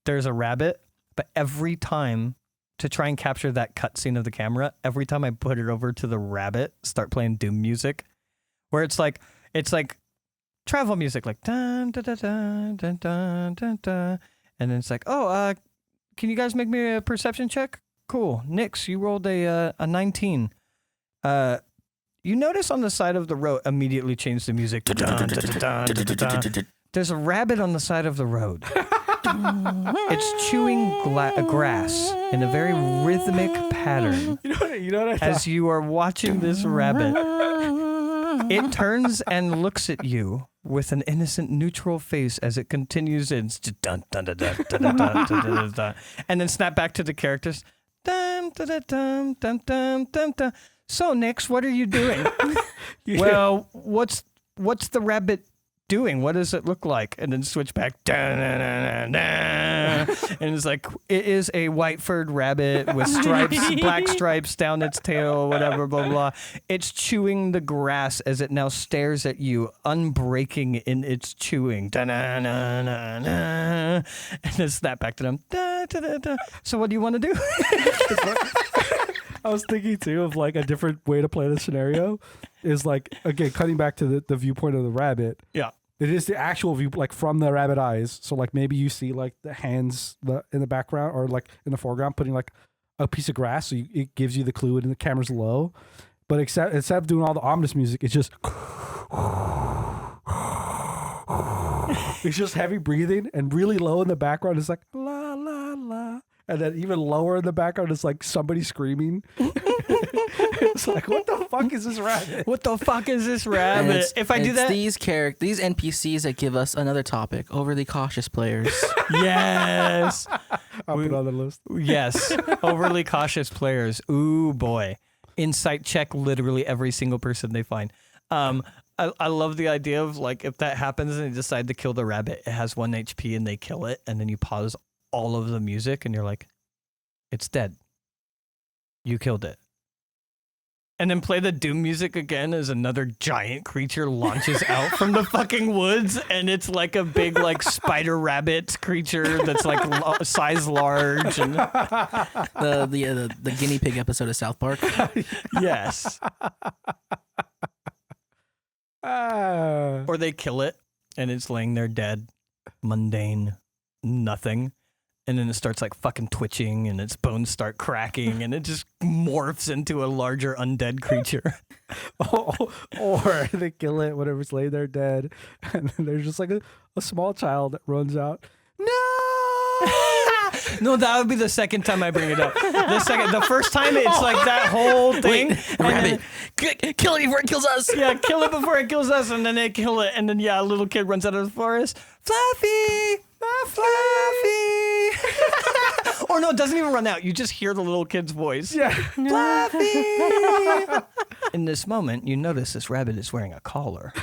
S1: there's a rabbit, but every time to try and capture that cutscene of the camera, every time I put it over to the rabbit, start playing doom music, where it's like travel music, like dun dun dun dun dun dun dun dun, and then it's like, oh, can you guys make me a perception check? Cool, Nyx, you rolled a 19. You notice on the side of the road, immediately change the music. Dun, dun, dun, dun, dun, dun, dun. There's a rabbit on the side of the road. It's chewing grass in a very rhythmic pattern.
S2: You know what I
S1: As you are watching this rabbit, it turns and looks at you with an innocent, neutral face as it continues in dun, dun, dun, dun, dun, dun, dun, dun, dun, dun, and then snap back to the characters. Dun, dun, dun, dun, dun, dun, dun, dun. So, Nyx, what are you doing? Well, what's the rabbit doing? What does it look like? And then switch back. And it's like, it is a white furred rabbit with stripes, black stripes down its tail, whatever, blah, blah. It's chewing the grass as it now stares at you, unbreaking in its chewing. And then snap back to them. So what do you want to do?
S2: I was thinking too of like a different way to play the scenario is like, again, cutting back to the viewpoint of the rabbit.
S1: Yeah.
S2: It is the actual view, like from the rabbit eyes. So like maybe you see like the hands in the background or like in the foreground putting like a piece of grass. So it gives you the clue and the camera's low. But instead of doing all the ominous music, it's just it's just heavy breathing and really low in the background. It's like la la la. And then even lower in the background, it's like somebody screaming. It's like, what the fuck is this rabbit?
S1: What the fuck is this rabbit? If I do that,
S3: these NPCs that give us another topic: overly cautious players.
S1: yes,
S2: I'll put it on the list.
S1: yes, overly cautious players. Ooh boy, insight check literally every single person they find. I love the idea of like if that happens and they decide to kill the rabbit, it has 1 HP and they kill it, and then you pause all of the music and you're like, it's dead. You killed it. And then play the Doom music again as another giant creature launches out from the fucking woods, and it's like a big like spider rabbit creature that's like size large and
S3: the guinea pig episode of South Park.
S1: yes. Or they kill it and it's laying there dead, mundane, nothing. And then it starts like fucking twitching and its bones start cracking and it just morphs into a larger undead creature.
S2: Or they kill it, whatever's laying there dead. And then there's just like a small child that runs out. No!
S1: No, that would be the second time I bring it up. The first time it's like that whole thing.
S3: Rabbit, kill it before it kills us.
S1: Yeah, kill it before it kills us, and then they kill it, and then a little kid runs out of the forest. Fluffy, Fluffy. Or no, it doesn't even run out. You just hear the little kid's voice.
S2: Yeah.
S1: Fluffy. In this moment, you notice this rabbit is wearing a collar.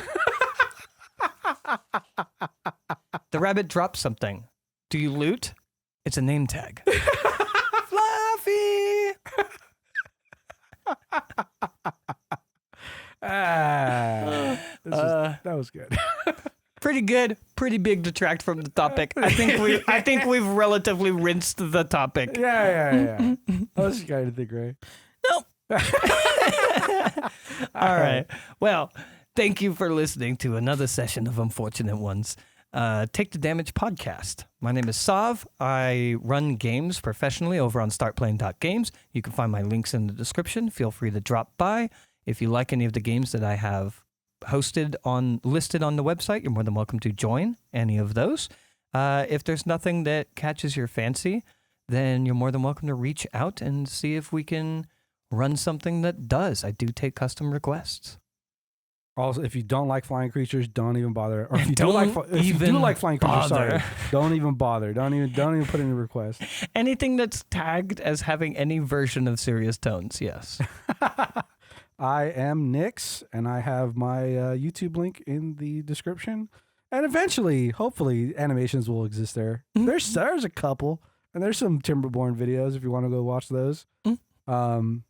S1: The rabbit drops something. Do you loot? It's a name tag. Fluffy.
S2: That was good.
S1: Pretty good. Pretty big detract from the topic. I think we've relatively rinsed the topic.
S2: Yeah. I was just trying to think, right?
S1: Nope. All right. Well, thank you for listening to another session of Unfortunate Ones. Take the Damage podcast. My name is Sav. I run games professionally over on startplaying.games. You can find my links in the description. Feel free to drop by. If you like any of the games that I have listed on the website, you're more than welcome to join any of those. If there's nothing that catches your fancy, then you're more than welcome to reach out and see if we can run something that does. I do take custom requests.
S2: Also, if you don't like flying creatures, don't even bother. Or if you
S1: Don't
S2: if you do
S1: even
S2: like flying creatures,
S1: bother.
S2: sorry, don't even bother. Don't even put any requests.
S1: Anything that's tagged as having any version of serious tones, yes.
S2: I am Nix, and I have my YouTube link in the description. And eventually, hopefully, animations will exist there. There's a couple, and there's some Timberborn videos if you want to go watch those. But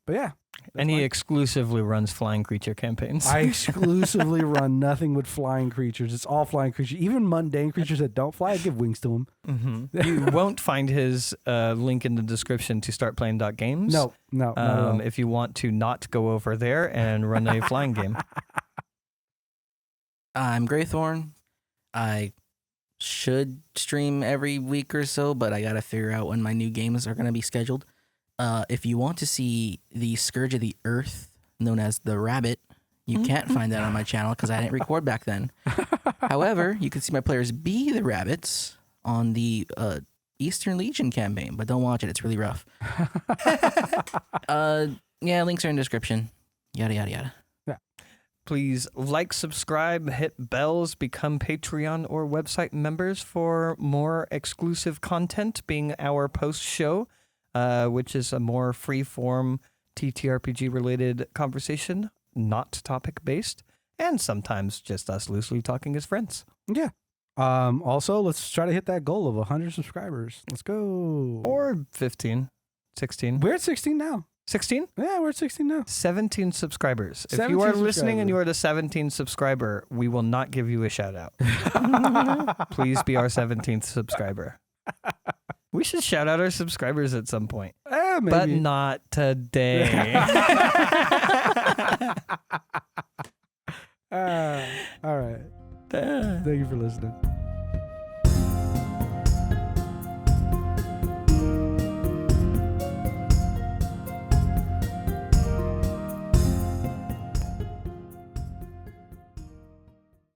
S2: yeah.
S1: And he exclusively runs flying creature campaigns.
S2: I exclusively run nothing with flying creatures. It's all flying creatures. Even mundane creatures that don't fly, I give wings to them.
S1: Mm-hmm. You won't find his link in the description to startplaying.games.
S2: No, not at all.
S1: If you want to not go over there and run a flying game.
S3: I'm Greythorn. I should stream every week or so, but I got to figure out when my new games are going to be scheduled. If you want to see the Scourge of the Earth, known as the Rabbit, you can't find that on my channel because I didn't record back then. However, you can see my players be the rabbits on the Eastern Legion campaign, but don't watch it. It's really rough. Yeah, links are in the description. Yada, yada, yada.
S2: Yeah.
S1: Please like, subscribe, hit bells, become Patreon or website members for more exclusive content, being our post show. Which is a more free-form TTRPG-related conversation, not topic-based. and sometimes just us loosely talking as friends.
S2: Yeah. Also, let's try to hit that goal of 100 subscribers. Let's go.
S1: Or 15, 16.
S2: We're at 16 now.
S1: 16?
S2: Yeah, we're at 16 now.
S1: 17 subscribers. If
S2: 17
S1: you are listening and
S2: subscribers.
S1: you are the 17th subscriber, we will not give you a shout out. Please be our 17th subscriber. We should shout out our subscribers at some point,
S2: Maybe.
S1: but not today.
S2: All right. Thank you for listening.